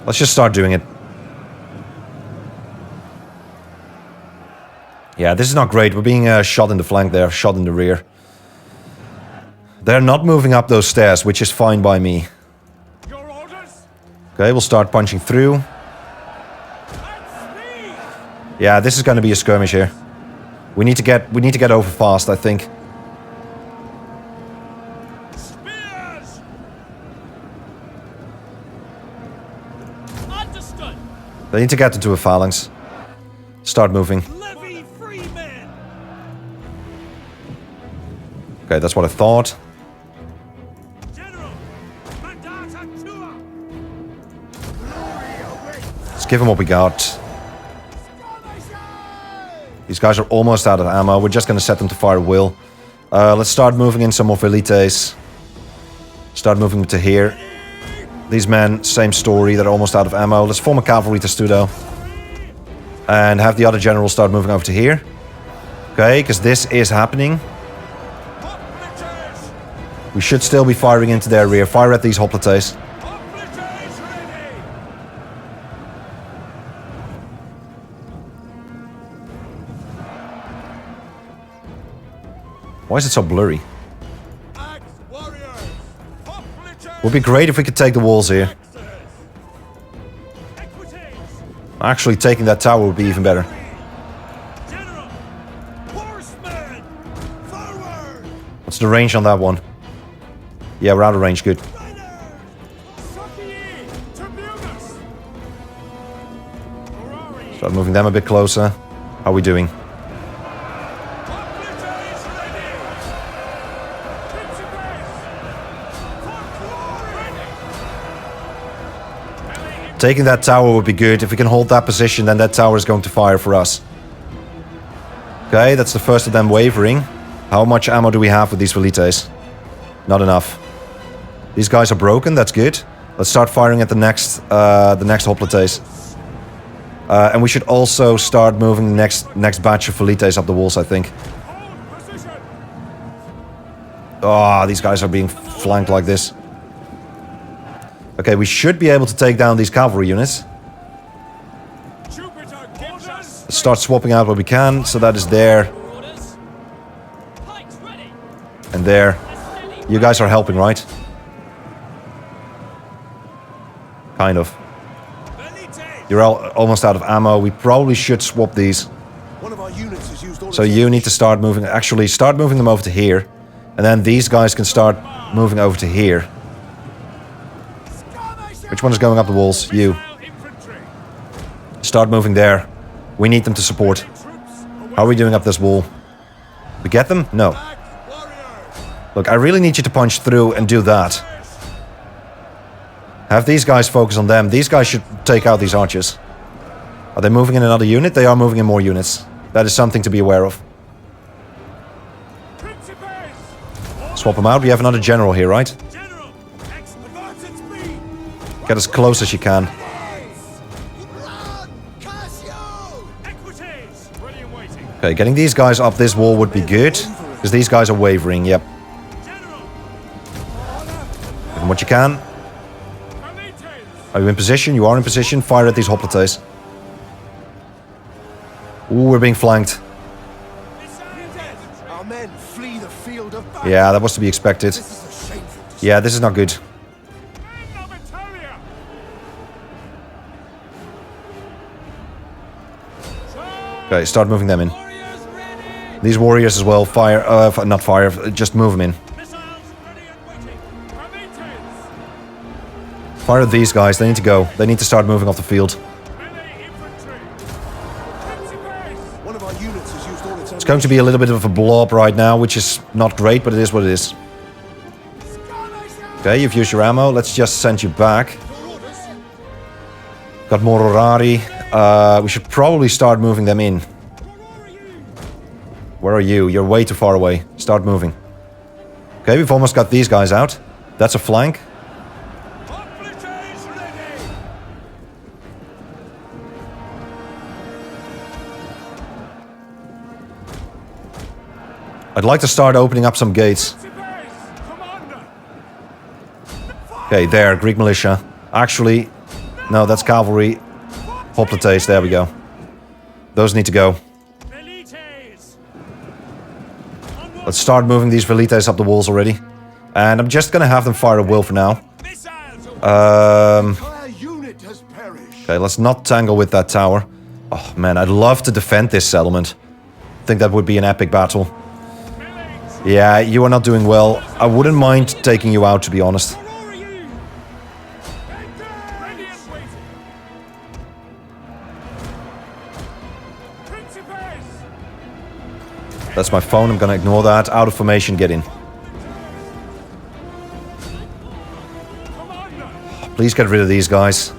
Let's just start doing it. Yeah, this is not great. We're being shot in the flank there, shot in the rear. They're not moving up those stairs, which is fine by me. Okay, we'll start punching through. Yeah, this is going to be a skirmish here. We need to get over fast, I think. They need to get into a phalanx. Start moving. Okay, that's what I thought. Let's give them what we got. These guys are almost out of ammo. We're just going to set them to fire at will. Let's start moving in some more velites. Start moving to here. These men, same story. They're almost out of ammo. Let's form a cavalry testudo. And have the other generals start moving over to here. Okay, because this is happening. We should still be firing into their rear. Fire at these hoplites. Why is it so blurry? Would be great if we could take the walls here. Actually, taking that tower would be even better. What's the range on that one? Yeah, we're out of range. Good. Start moving them a bit closer. How are we doing? Taking that tower would be good. If we can hold that position, then that tower is going to fire for us. Okay, that's the first of them wavering. How much ammo do we have with these velites? Not enough. These guys are broken, that's good. Let's start firing at the next hoplites. And we should also start moving the next batch of Velites up the walls, I think. Oh, these guys are being flanked like this. Okay, we should be able to take down these cavalry units. Let's start swapping out what we can. So that is there. And there. You guys are helping, right? Kind of. You're almost out of ammo. We probably should swap these. One of our units has used all So its you need to start moving. Actually, start moving them over to here. And then these guys can start moving over to here. Which one is going up the walls? You. Start moving there. We need them to support. How are we doing up this wall? We get them? No. Look, I really need you to punch through and do that. Have these guys focus on them. These guys should take out these archers. Are they moving in another unit? They are moving in more units. That is something to be aware of. Swap them out. We have another general here, right? Get as close as you can. Okay, getting these guys up this wall would be good. Because these guys are wavering, yep. Give them what you can. Are you in position? You are in position. Fire at these hoplites. Ooh, we're being flanked. Our men flee the field of battle. Yeah, that was to be expected. This is a shameful Yeah, this is not good. Okay, start moving them in. These warriors as well, fire, not fire, just move them in. Fire at these guys, they need to go. They need to start moving off the field. One of our units has used all its It's going to be a little bit of a blob right now, which is not great, but it is what it is. Okay, you've used your ammo. Let's just send you back. Got more Orari. We should probably start moving them in. Where are you? You're way too far away. Start moving. Okay, we've almost got these guys out. That's a flank. I'd like to start opening up some gates. Okay, there, Greek militia. Actually, no, that's cavalry. Hoplites, there we go. Those need to go. Let's start moving these Velites up the walls already. And I'm just gonna have them fire at will for now. entire unit has perished. Okay, let's not tangle with that tower. Oh man, I'd love to defend this settlement. I think that would be an epic battle. Yeah, you are not doing well. I wouldn't mind taking you out, to be honest. That's my phone, I'm gonna ignore that. Out of formation, get in. Please get rid of these guys.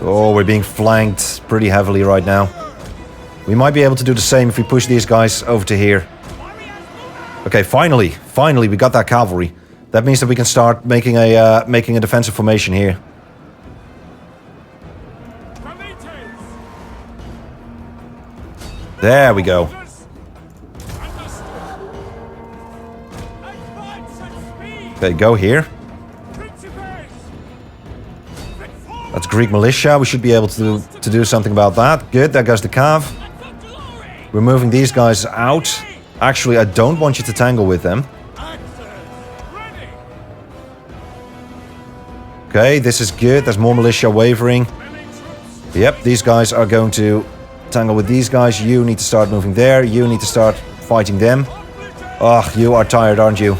Oh, we're being flanked pretty heavily right now. We might be able to do the same if we push these guys over to here. Okay, finally, we got that cavalry. That means that we can start making a defensive formation here. There we go. Okay, go here. That's Greek militia. We should be able to do something about that. Good, there goes the cav. We're moving these guys out. Actually, I don't want you to tangle with them. Okay, this is good. There's more militia wavering. Yep, these guys are going to tangle with these guys. You need to start moving there. You need to start fighting them. Ugh, you are tired, aren't you?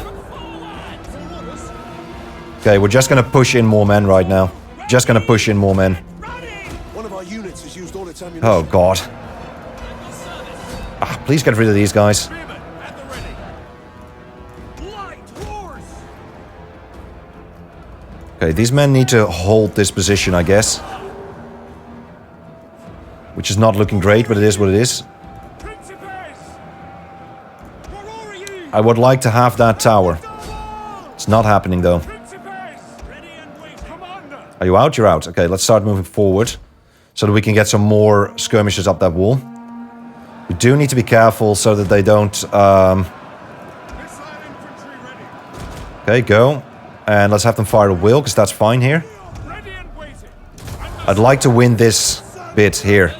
Okay, we're just gonna push in more men right now. Just gonna push in more men. One of our units has used all its ammunition. Oh god. Ah, please get rid of these guys. Okay, these men need to hold this position, I guess. Which is not looking great, but it is what it is. I would like to have that tower. It's not happening though. Are you out? You're out. Okay, let's start moving forward so that we can get some more skirmishers up that wall. We do need to be careful so that they don't... Okay, go. And let's have them fire at will, because that's fine here. I'd like to win this bit here.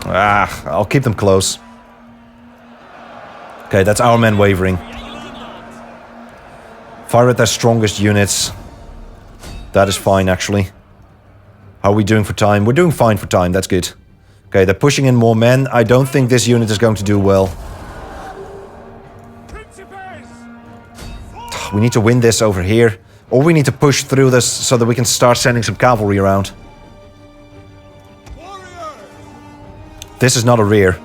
Ah, I'll keep them close. Okay, that's our men wavering. Fire at their strongest units. That is fine, actually. How are we doing for time? We're doing fine for time, that's good. Okay, they're pushing in more men. I don't think this unit is going to do well. We need to win this over here. Or we need to push through this so that we can start sending some cavalry around. This is not a rear.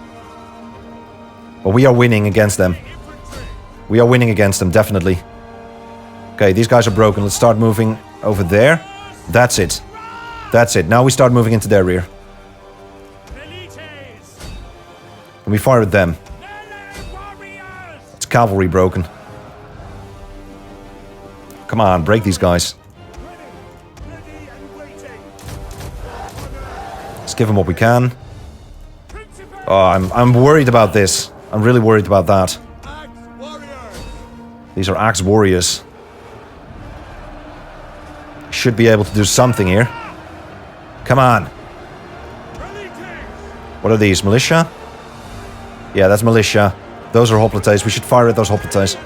But we are winning against them. We are winning against them, definitely. Okay, these guys are broken. Let's start moving over there. That's it. That's it. Now we start moving into their rear. And we fire at them. It's cavalry broken. Come on, break these guys. Let's give them what we can. Oh, I'm worried about this. I'm really worried about that. These are axe warriors. Should be able to do something here. Come on. What are these? Militia? Yeah, that's militia. Those are hoplites. We should fire at those hoplites.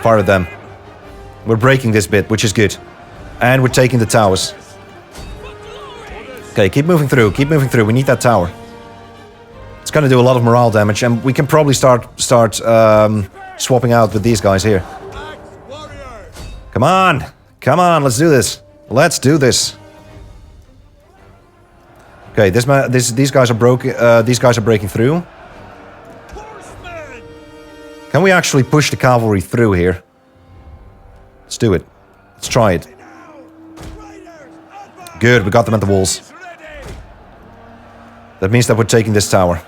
Fire at them. We're breaking this bit, which is good. And we're taking the towers. Okay, keep moving through. Keep moving through. We need that tower. It's going to do a lot of morale damage, and we can probably start swapping out with these guys here. Come on. Come on, let's do this. Let's do this. Okay, these guys are broken. These guys are breaking through. Can we actually push the cavalry through here? Let's do it. Let's try it. Good, we got them at the walls. That means that we're taking this tower.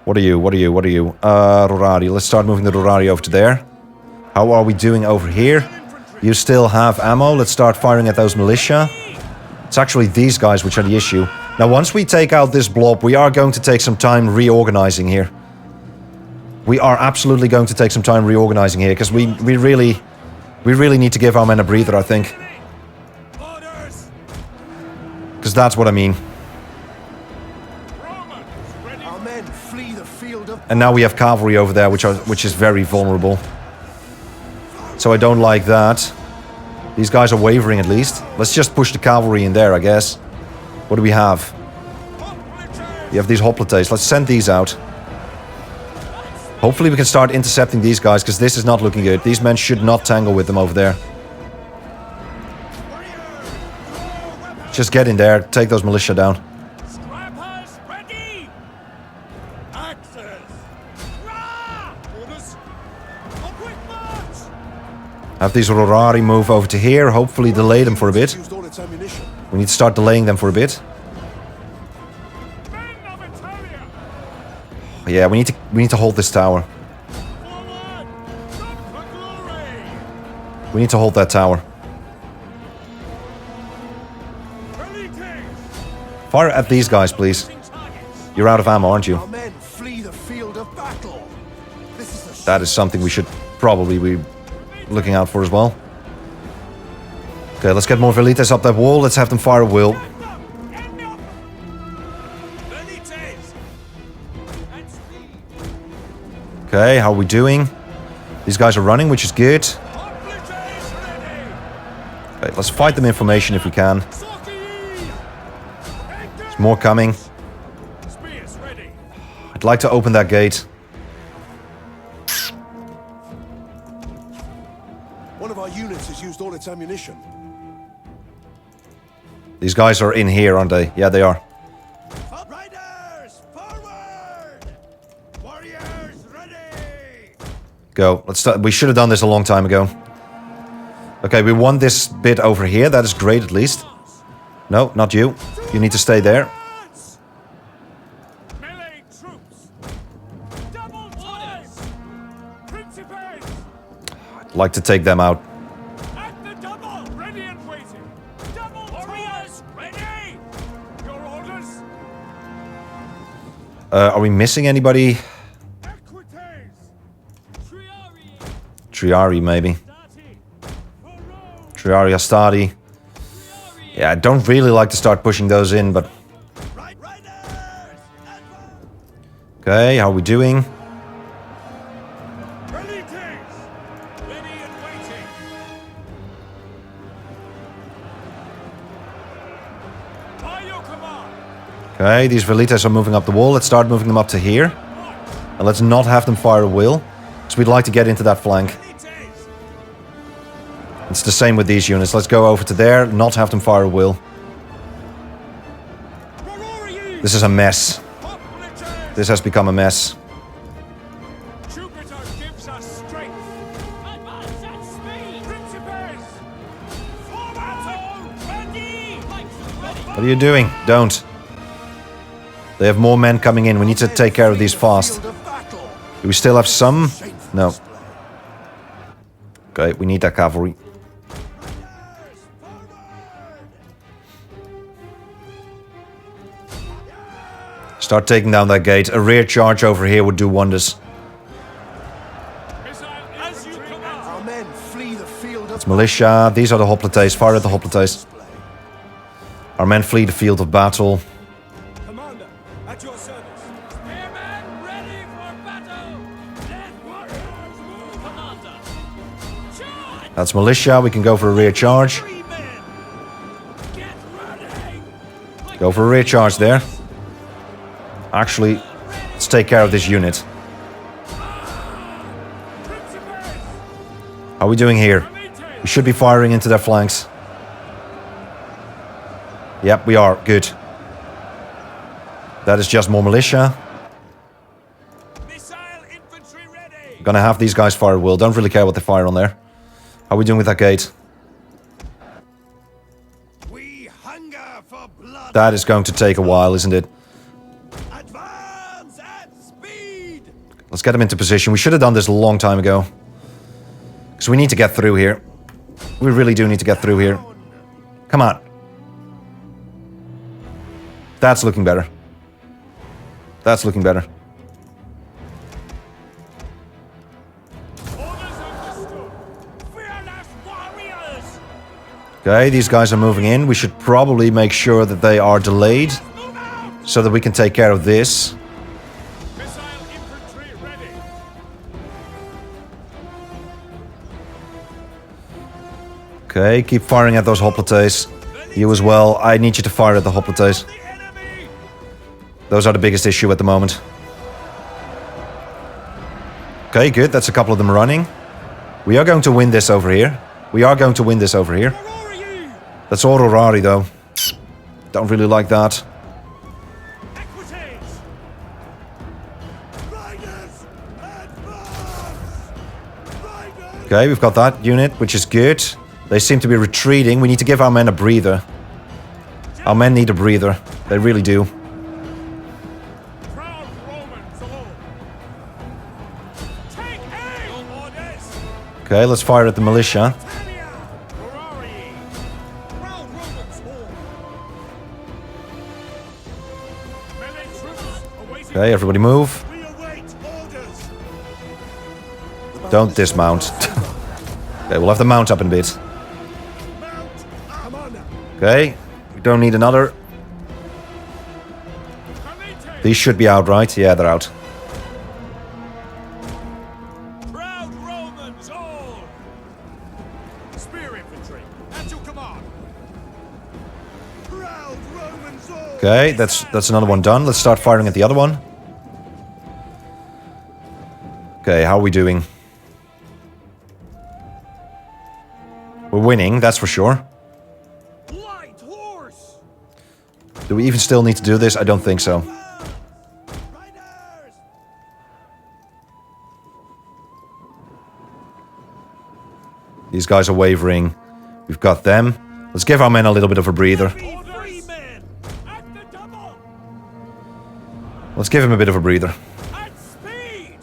What are you? What are you? What are you? Rurari. Let's start moving the Rurari over to there. How are we doing over here? You still have ammo. Let's start firing at those militia. It's actually these guys which are the issue. Now, once we take out this blob, we are going to take some time reorganizing here. We are absolutely going to take some time reorganizing here, because we really need to give our men a breather, I think. Because that's what I mean. And now we have cavalry over there, which is very vulnerable. So I don't like that. These guys are wavering at least. Let's just push the cavalry in there, I guess. What do we have? We have these hoplites. Let's send these out. Hopefully we can start intercepting these guys, because this is not looking good. These men should not tangle with them over there. Just get in there, take those militia down. Have these Rurari move over to here, hopefully delay them for a bit. We need to start delaying them for a bit. Yeah, we need to hold this tower. We need to hold that tower. Fire at these guys, please. You're out of ammo, aren't you? That is something we should probably be looking out for as well. Okay, let's get more velites up that wall. Let's have them fire at will. Okay, how are we doing? These guys are running, which is good. Okay, let's fight them in formation if we can. There's more coming. I'd like to open that gate. One of our units has used all its ammunition. These guys are in here, aren't they? Yeah, they are. Riders, forward! Warriors, ready! Go. Let's start. We should have done this a long time ago. Okay, we won this bit over here. That is great, at least. No, not you. You need to stay there. Like to take them out. At the double! Ready and waiting! Double warriors! Ready! Your orders? Are we missing anybody? Equites! Triari! Triari, maybe. Stati! Faro! Triari, Astadi. Yeah, I don't really like to start pushing those in, but... Riders! Okay, how are we doing? Velites! Ready and waiting! By your command! Okay, these Velites are moving up the wall. Let's start moving them up to here. And let's not have them fire a will. Because we'd like to get into that flank. Velites! It's the same with these units. Let's go over to there, not have them fire a will. Warriors! This is a mess. Hoplites! This has become a mess. Jupiter gives us strength! Advance at speed! Principes! For battle! Ready! What are you doing? Don't. They have more men coming in. We need to take care of these fast. Field of battle. Do we still have some? Shameful No. display. Okay, we need that cavalry. Riders, forward! Start taking down that gate. A rear charge over here would do wonders. As you command! Our men flee the field of It's militia. These are the hoplites. Fire at the hoplites. Our men flee the field of battle. Commander, at your service! Spearmen ready for battle! Let warriors move! Commander! Charge! That's militia. We can go for a rear charge. 3 men! Get ready! Go for a rear charge there. Actually, let's take care of this unit. Principes! How are we doing here? We should be firing into their flanks. Yep, we are. Good. That is just more militia. Missile infantry ready! Gonna have these guys fire at will. Don't really care what they fire on there. How are we doing with that gate? We hunger for blood. That is going to take a while, isn't it? Advance at speed. Let's get them into position. We should have done this a long time ago. Because we need to get through here. We really do need to get through here. Come on. That's looking better. That's looking better. Orders understood! Fearless warriors! Okay, these guys are moving in. We should probably make sure that they are delayed. Move out! So that we can take care of this. Missile infantry ready! Okay, keep firing at those hoplites. You as well. I need you to fire at the hoplites. The enemy! Those are the biggest issue at the moment. Okay, good. That's a couple of them running. We are going to win this over here. We are going to win this over here. Warriors! That's Aurorari, though. Don't really like that. Equites! Riders, advance. Riders. Okay, we've got that unit, which is good. They seem to be retreating. We need to give our men a breather. Our men need a breather. They really do. Proud Romans all! Take aim! Orders! Okay, let's fire at the militia. Tania! Ferrari! Proud Romans all! Melee troops awaiting. Okay, everybody move. We await orders! Don't dismount. Okay, we'll have to mount up in a bit. Mount! Commander! Okay, we don't need another. Committee! These should be out, right? Yeah, they're out. Proud Romans all! Spear infantry, at your command! Proud Romans all. Okay, that's another one done. Let's start firing at the other one. Okay, how are we doing? We're winning, that's for sure. Light horse! Do we even still need to do this? I don't think so. Riders. These guys are wavering. We've got them. Let's give our men a little bit of a breather. Three men! At the double! Let's give him a bit of a breather. At speed!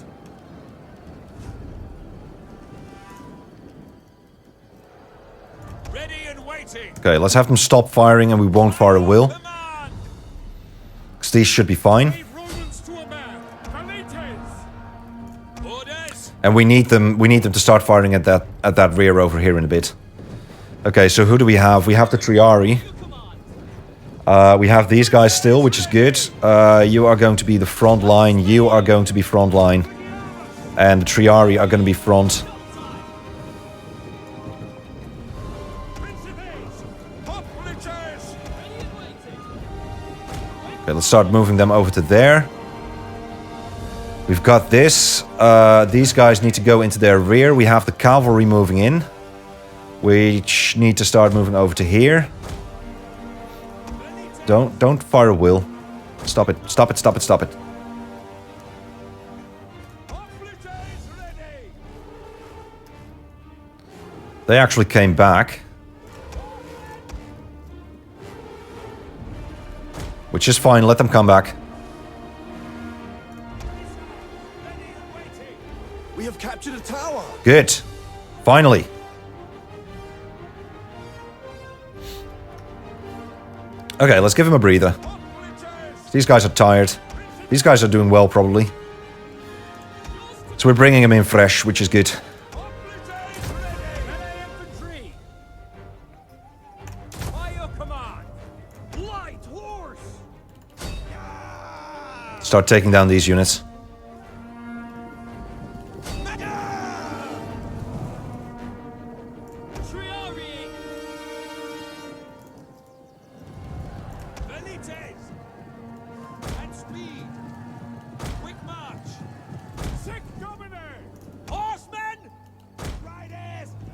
Okay, let's have them stop firing and we won't fire a will. Command! Because these should be fine. Brave Romans to a man! Valites! Orders! And we need them to start firing at that rear over here in a bit. Okay, so who do we have? We have the Triari. We have these guys still, which is good. You are going to be the front line. You are going to be front line. And the Triari are going to be front. Okay, let's start moving them over to there. We've got this. These guys need to go into their rear. We have the cavalry moving in, which need to start moving over to here. Don't fire a will. Stop it. Stop it. Stop it. Stop it. They actually came back. Which is fine. Let them come back. We have captured a tower. Good. Finally. Okay, let's give him a breather. These guys are tired. These guys are doing well, probably. So we're bringing him in fresh, which is good. Start taking down these units.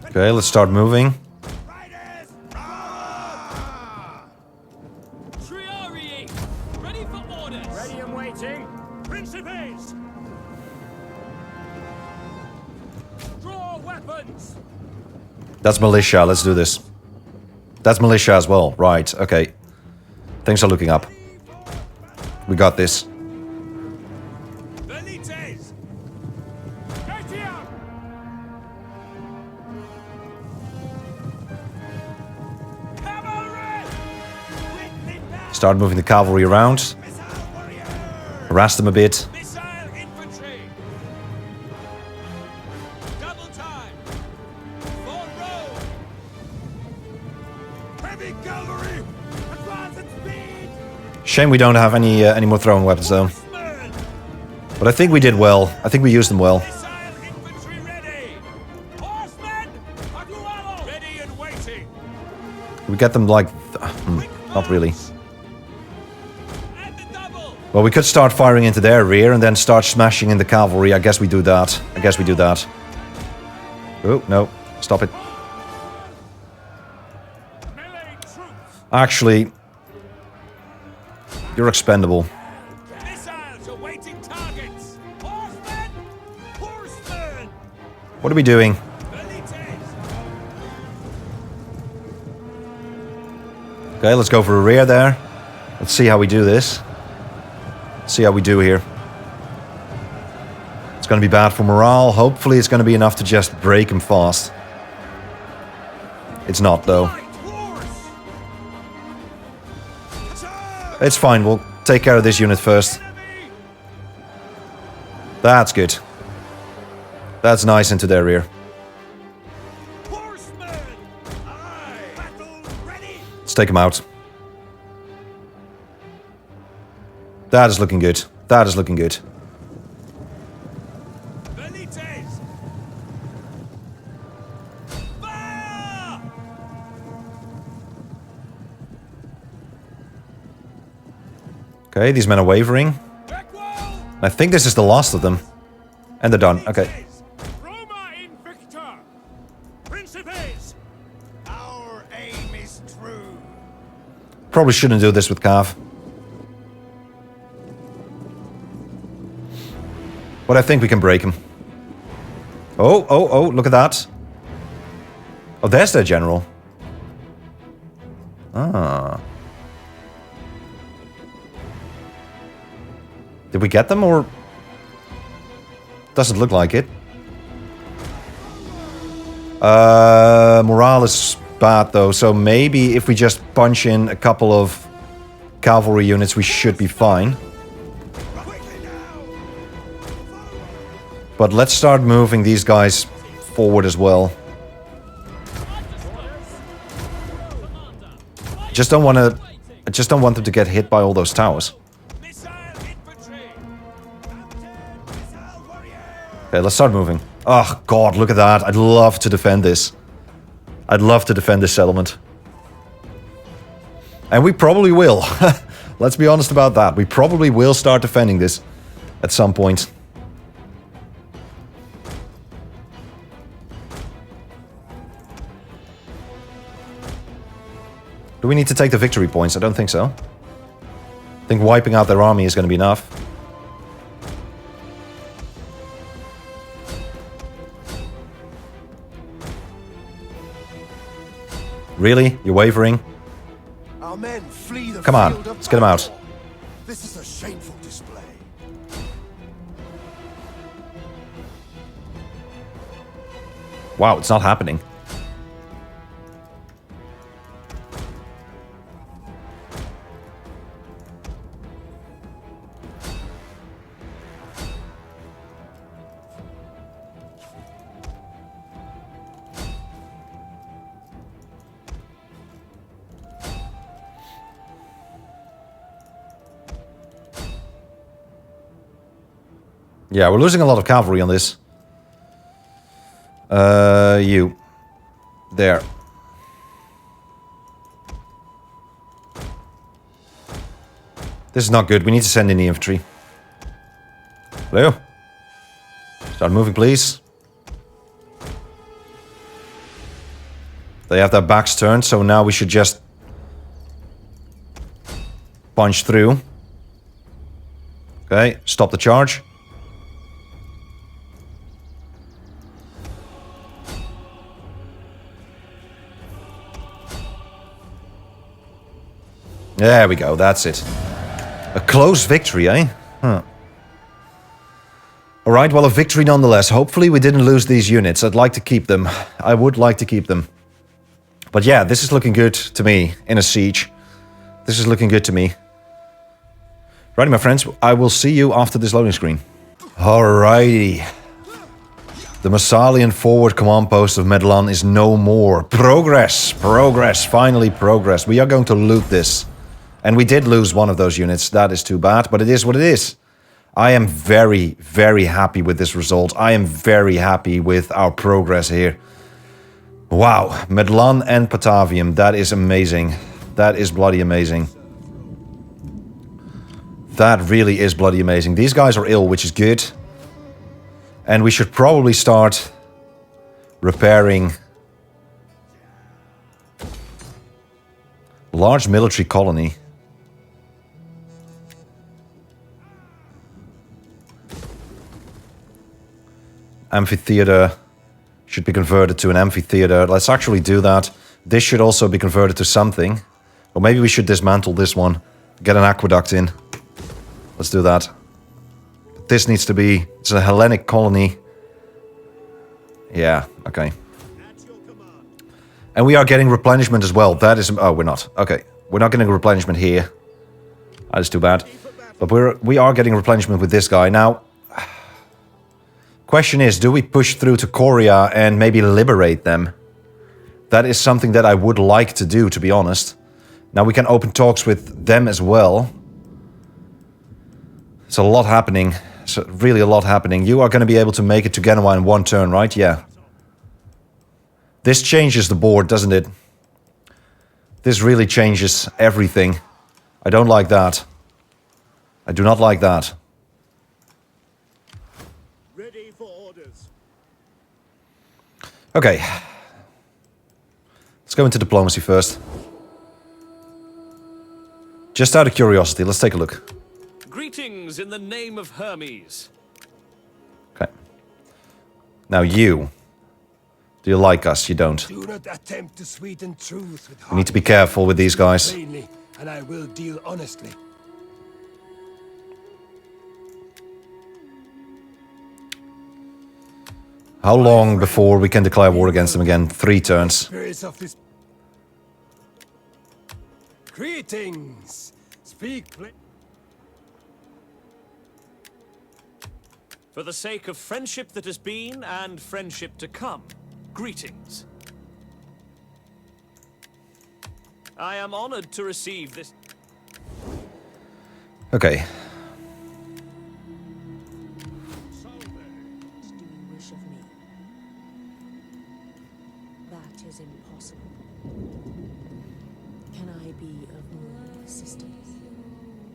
Okay, let's start moving. Ready for orders. Ready and waiting. Principes. Draw weapons. That's militia, let's do this. That's militia as well, right, okay. Things are looking up. We got this. Valites. Get here. Cavalry. Start moving the cavalry around. Harass them a bit. Missile infantry. Double time. Full row. Heavy cavalry. Advance at speed. Shame we don't have any more throwing weapons though. Horsemen. But I think we did well. I think we used them well. Missile infantry ready. Horsemen. Agualo. Ready and waiting. We get them like... not really. And the double. Well, we could start firing into their rear and then start smashing in the cavalry. I guess we do that. I guess we do that. Oh, no. Stop it. Melee troops. Actually, you're expendable. Missiles awaiting targets. Horsemen. Horsemen. What are we doing? Valites. Okay, let's go for a rear there. Let's see how we do this. See how we do here. It's going to be bad for morale. Hopefully it's going to be enough to just break him fast. It's not, though. Light horse. It's fine. We'll take care of this unit first. Enemy. That's good. That's nice into their rear. Horsemen. Aye. Battle ready. Let's take him out. That is looking good. That is looking good. Valites. Fire. Okay, these men are wavering. Equal. I think this is the last of them. And they're done. Okay. Roma Invicta. Principes. Our aim is true. Probably shouldn't do this with Cav. But I think we can break him. Oh, look at that. Oh, there's their general. Ah. Did we get them or... Doesn't look like it. Morale is bad though, so maybe if we just punch in a couple of cavalry units, we should be fine. But let's start moving these guys forward as well. I just don't want them to get hit by all those towers. Okay, let's start moving. Oh god, look at that. I'd love to defend this. I'd love to defend this settlement. And we probably will. Let's be honest about that. We probably will start defending this at some point. Do we need to take the victory points? I don't think so. I think wiping out their army is going to be enough. Really? You're wavering? Our men flee the Come on, field of let's get them out. battle. This is a shameful display. Wow, it's not happening. Yeah, we're losing a lot of cavalry on this. You. There. This is not good. We need to send in the infantry. Hello? Start moving, please. They have their backs turned, so now we should just punch through. Okay, stop the charge. There we go, that's it. A close victory, eh? Huh. Alright, well, a victory nonetheless. Hopefully we didn't lose these units. I'd like to keep them. I would like to keep them. But yeah, this is looking good to me in a siege. This is looking good to me. Righty, my friends, I will see you after this loading screen. Alrighty. The Massalian forward command post of Medlan is no more. Progress! Progress! Finally progress. We are going to loot this. And we did lose one of those units. That is too bad, but it is what it is. I am very, very happy with this result. I am very happy with our progress here. Wow, Medlan and Patavium. That is amazing. That is bloody amazing. That really is bloody amazing. These guys are ill, which is good. And we should probably start repairing large military colony. Amphitheater should be converted to an amphitheater. Let's actually do that. This should also be converted to something. Or maybe we should dismantle this one. Get an aqueduct in. Let's do that. This needs to be... It's a Hellenic colony. Yeah, okay. And we are getting replenishment as well. That is... Oh, we're not. Okay. We're not getting replenishment here. That is too bad. But we are getting replenishment with this guy. Now... Question is, do we push through to Korea and maybe liberate them? That is something that I would like to do, to be honest. Now we can open talks with them as well. It's a lot happening. It's really a lot happening. You are going to be able to make it to Genoa in one turn, right? Yeah. This changes the board, doesn't it? This really changes everything. I don't like that. I do not like that. Ready for orders. Okay. Let's go into diplomacy first. Just out of curiosity, let's take a look. Greetings in the name of Hermes. Okay. Now you. Do you like us? You don't. Do not attempt to sweeten truth with We need to be careful with these guys. plainly, and I will deal honestly. How long before we can declare war against them again? 3 turns. Spirits of this Greetings. Speak plain. For the sake of friendship that has been and friendship to come, greetings. I am honored to receive this. Okay. Do you wish of me? That is impossible. Can I be of more assistance?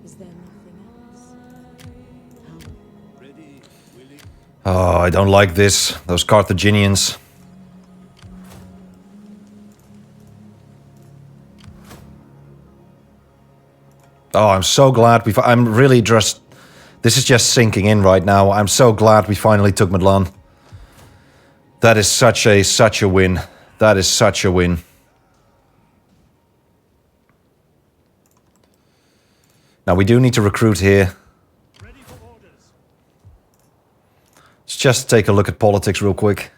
Is there nothing else? How? Ready, willing. Oh, I don't like this. Those Carthaginians. Oh, I'm so glad I'm really just... This is just sinking in right now. I'm so glad we finally took Medlan. That is such a win. That is such a win. Now we do need to recruit here. Ready for orders. Let's just take a look at politics real quick.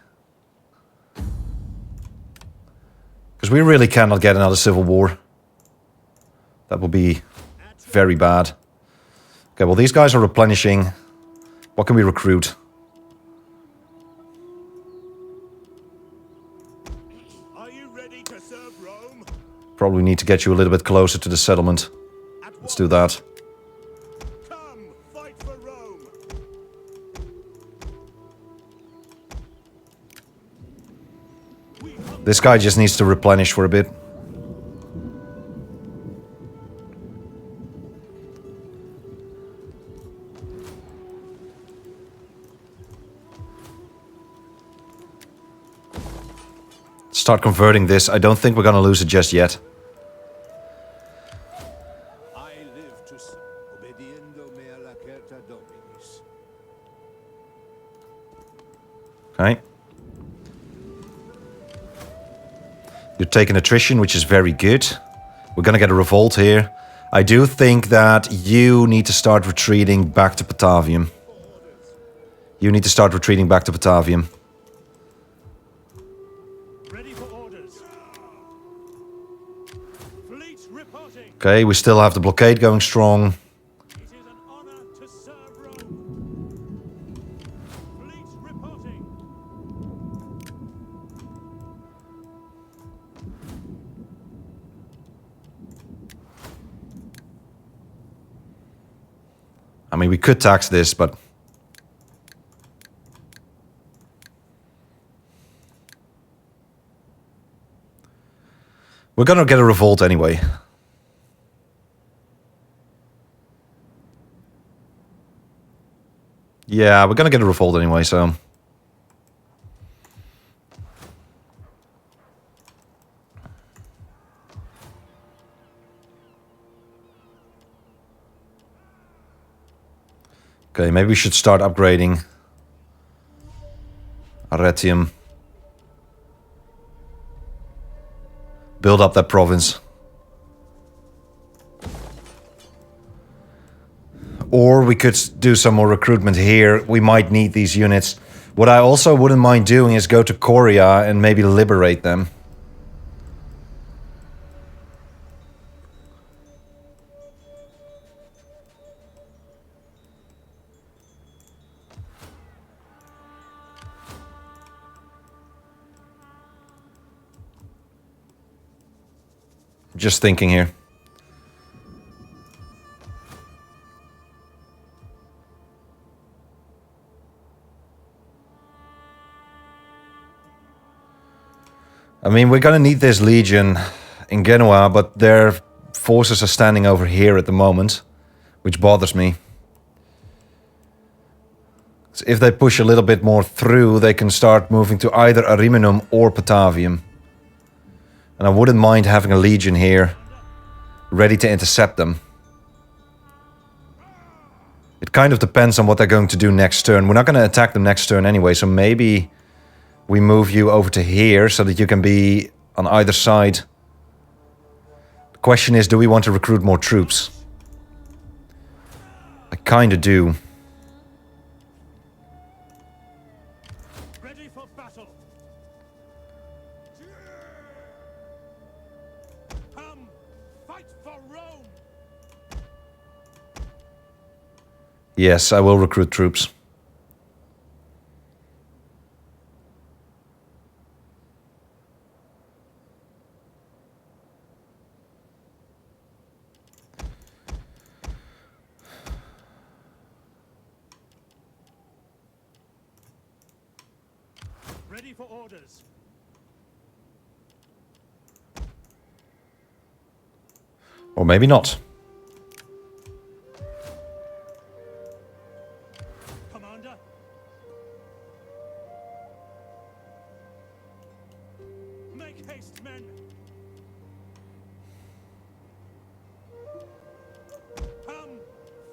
Because we really cannot get another civil war. That will be very bad. Okay, well these guys are replenishing. What can we recruit? Are you ready to serve Rome? Probably need to get you a little bit closer to the settlement. Let's do that. Come, fight for Rome. This guy just needs to replenish for a bit. Start converting this. I don't think we're gonna lose it just yet. I live to obediendo mea lacerta dominis. Okay. You're taking attrition, which is very good. We're gonna get a revolt here. I do think that you need to start retreating back to Batavium. You need to start retreating back to Batavium. Ready for orders. Fleet reporting. Okay, we still have the blockade going strong. It is an honor to serve Rome. Fleet reporting. I mean, we could tax this, but... we're gonna get a revolt anyway. Yeah, we're gonna get a revolt anyway, so... okay, maybe we should start upgrading Arretium. Build up that province. Or we could do some more recruitment here. We might need these units. What I also wouldn't mind doing is go to Korea and maybe liberate them. Just thinking here. I mean, we're gonna need this legion in Genoa, but their forces are standing over here at the moment, which bothers me. So if they push a little bit more through, they can start moving to either Ariminum or Batavium. And I wouldn't mind having a legion here, ready to intercept them. It kind of depends on what they're going to do next turn. We're not going to attack them next turn anyway, so maybe we move you over to here so that you can be on either side. The question is, do we want to recruit more troops? I kind of do. Ready for battle. Come, fight for Yes, I will recruit troops. Ready for orders. Or maybe not. Commander. Make haste, men. Come,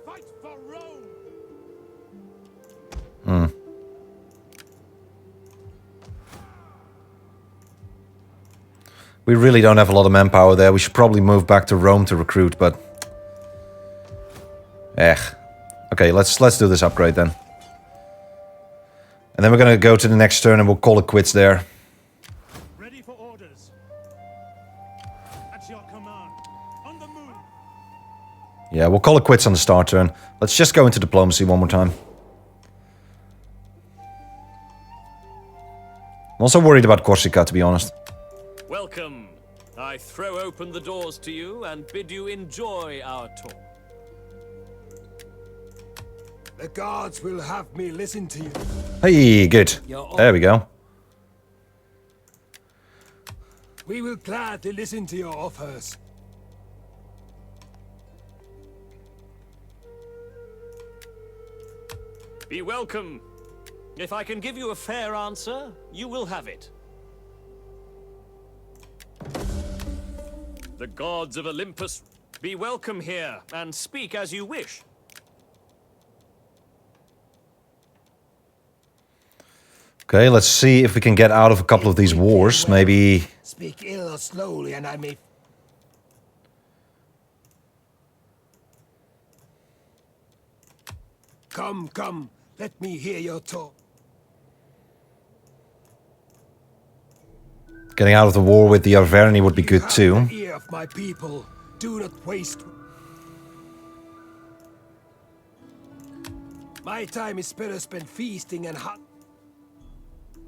fight for Rome. We really don't have a lot of manpower there. We should probably move back to Rome to recruit, but... Okay, let's do this upgrade then. And then we're gonna go to the next turn and we'll call it quits there. Ready for orders. At your command. On the move. Yeah, we'll call it quits on the start turn. Let's just go into diplomacy one more time. I'm also worried about Corsica, to be honest. Welcome. I throw open the doors to you and bid you enjoy our talk. The guards will have me listen to you. Hey, good. There we go. We will gladly listen to your offers. Be welcome. If I can give you a fair answer, you will have it. The gods of Olympus, be welcome here and speak as you wish. Okay, let's see if we can get out of a couple of these wars. Maybe... Speak ill or slowly, and I may... Come, come, let me hear your talk. Getting out of the war with the Arverni would be You good have too. the ear of my people. Do not waste. My time is better spent feasting and hunt.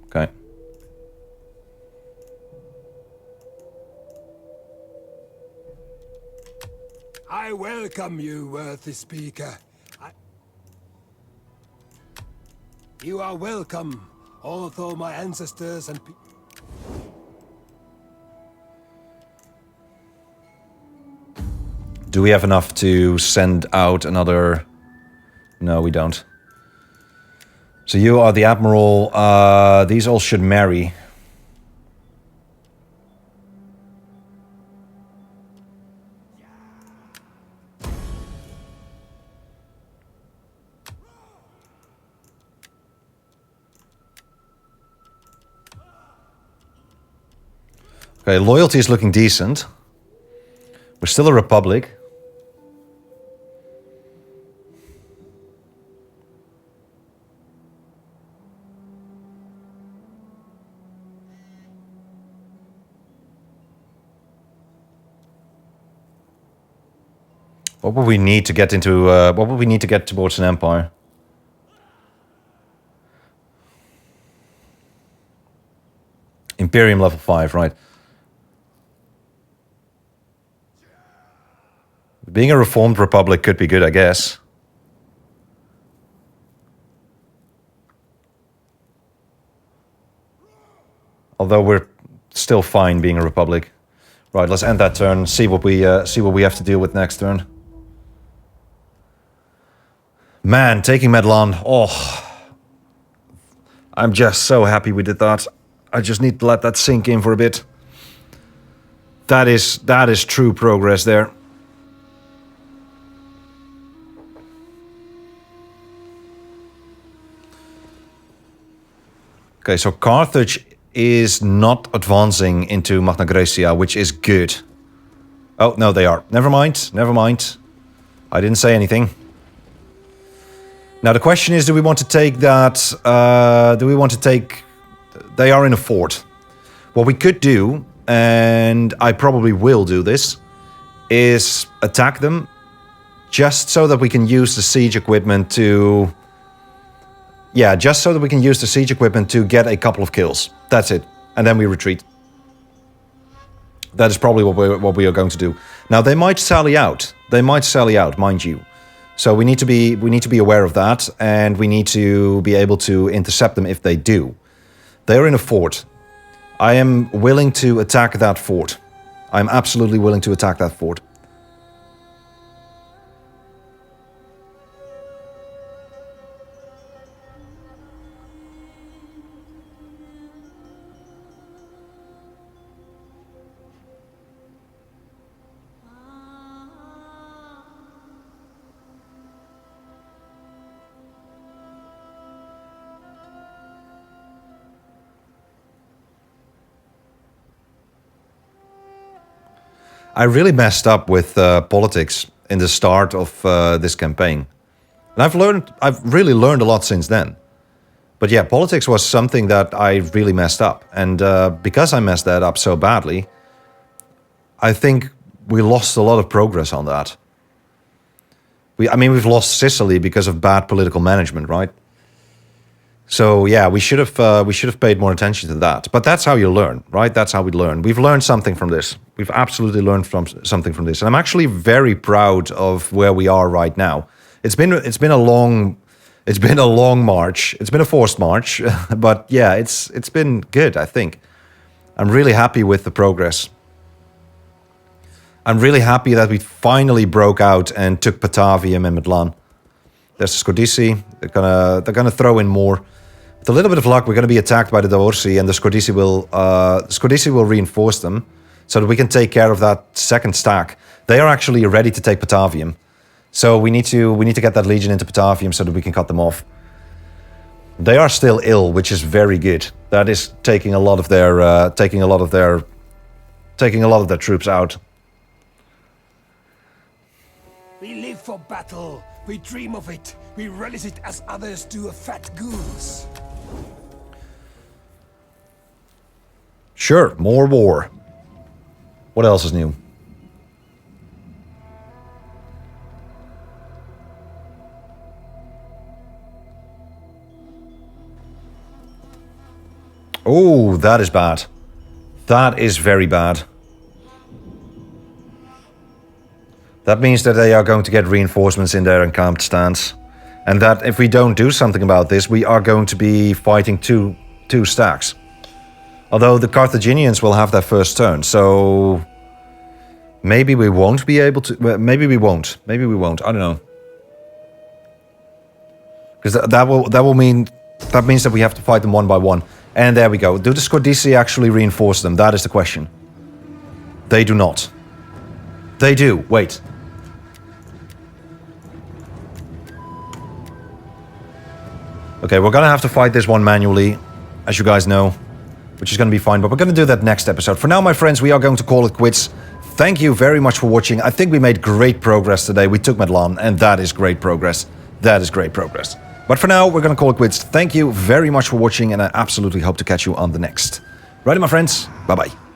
Okay. I welcome you, worthy speaker. You are welcome, although my ancestors and Do we have enough to send out another... No, we don't. So you are the admiral. These all should marry. Okay, loyalty is looking decent. We're still a republic. What would we need to get into? What would we need to get towards an empire? Imperium level 5, right? Being a reformed republic could be good, I guess. Although we're still fine being a republic. Right, let's end that turn. See what we have to deal with next turn. Man, taking Medlan. Oh, I'm just so happy we did that. I just need to let that sink in for a bit. That is true progress there. Okay, so Carthage is not advancing into Magna Graecia, which is good. Oh, no, they are. Never mind, never mind. I didn't say anything. Now, the question is, do we want to take that... do we want to take... They are in a fort. What we could do, and I probably will do this, is attack them just so that we can use the siege equipment to... Yeah, just so that we can use the siege equipment to get a couple of kills. That's it. And then we retreat. That is probably what we are going to do. Now, they might sally out. They might sally out, mind you. So we need to be aware of that, and we need to be able to intercept them if they do. They are in a fort. I am willing to attack that fort. I'm absolutely willing to attack that fort. I really messed up with politics in the start of this campaign. And I've really learned a lot since then. But yeah, politics was something that I really messed up. And because I messed that up so badly, I think we lost a lot of progress on that. We've lost Sicily because of bad political management, right? So yeah, we should have paid more attention to that. But that's how you learn, right? That's how we learn. We've learned something from this. We've absolutely learned something from this, and I'm actually very proud of where we are right now. It's been a long march. It's been a forced march, but yeah, it's been good. I think I'm really happy with the progress. I'm really happy that we finally broke out and took Patavium and Medlan. There's Scordisi. They're gonna throw in more. With a little bit of luck, we're going to be attacked by the Dorsi, and the Scordisi will reinforce them, so that we can take care of that second stack. They are actually ready to take Patavium, so we need to get that legion into Patavium so that we can cut them off. They are still ill, which is very good. That is taking a lot of their troops out. We live for battle. We dream of it. We relish it as others do a fat goose. Sure, more war. What else is new? Oh, that is bad. That is very bad. That means that they are going to get reinforcements in their encamped stance. And that if we don't do something about this, we are going to be fighting two stacks. Although the Carthaginians will have their first turn, so maybe we won't be able to. Well, maybe we won't. Maybe we won't. I don't know. Because that means that we have to fight them one by one. And there we go. Do the Scordisi actually reinforce them? That is the question. They do not. They do. Wait. Okay, we're gonna have to fight this one manually, as you guys know. Which is going to be fine, but we're going to do that next episode. For now, my friends, we are going to call it quits. Thank you very much for watching. I think we made great progress today. We took Medlan, and that is great progress. That is great progress. But for now, we're going to call it quits. Thank you very much for watching, and I absolutely hope to catch you on the next. Righty, my friends. Bye-bye.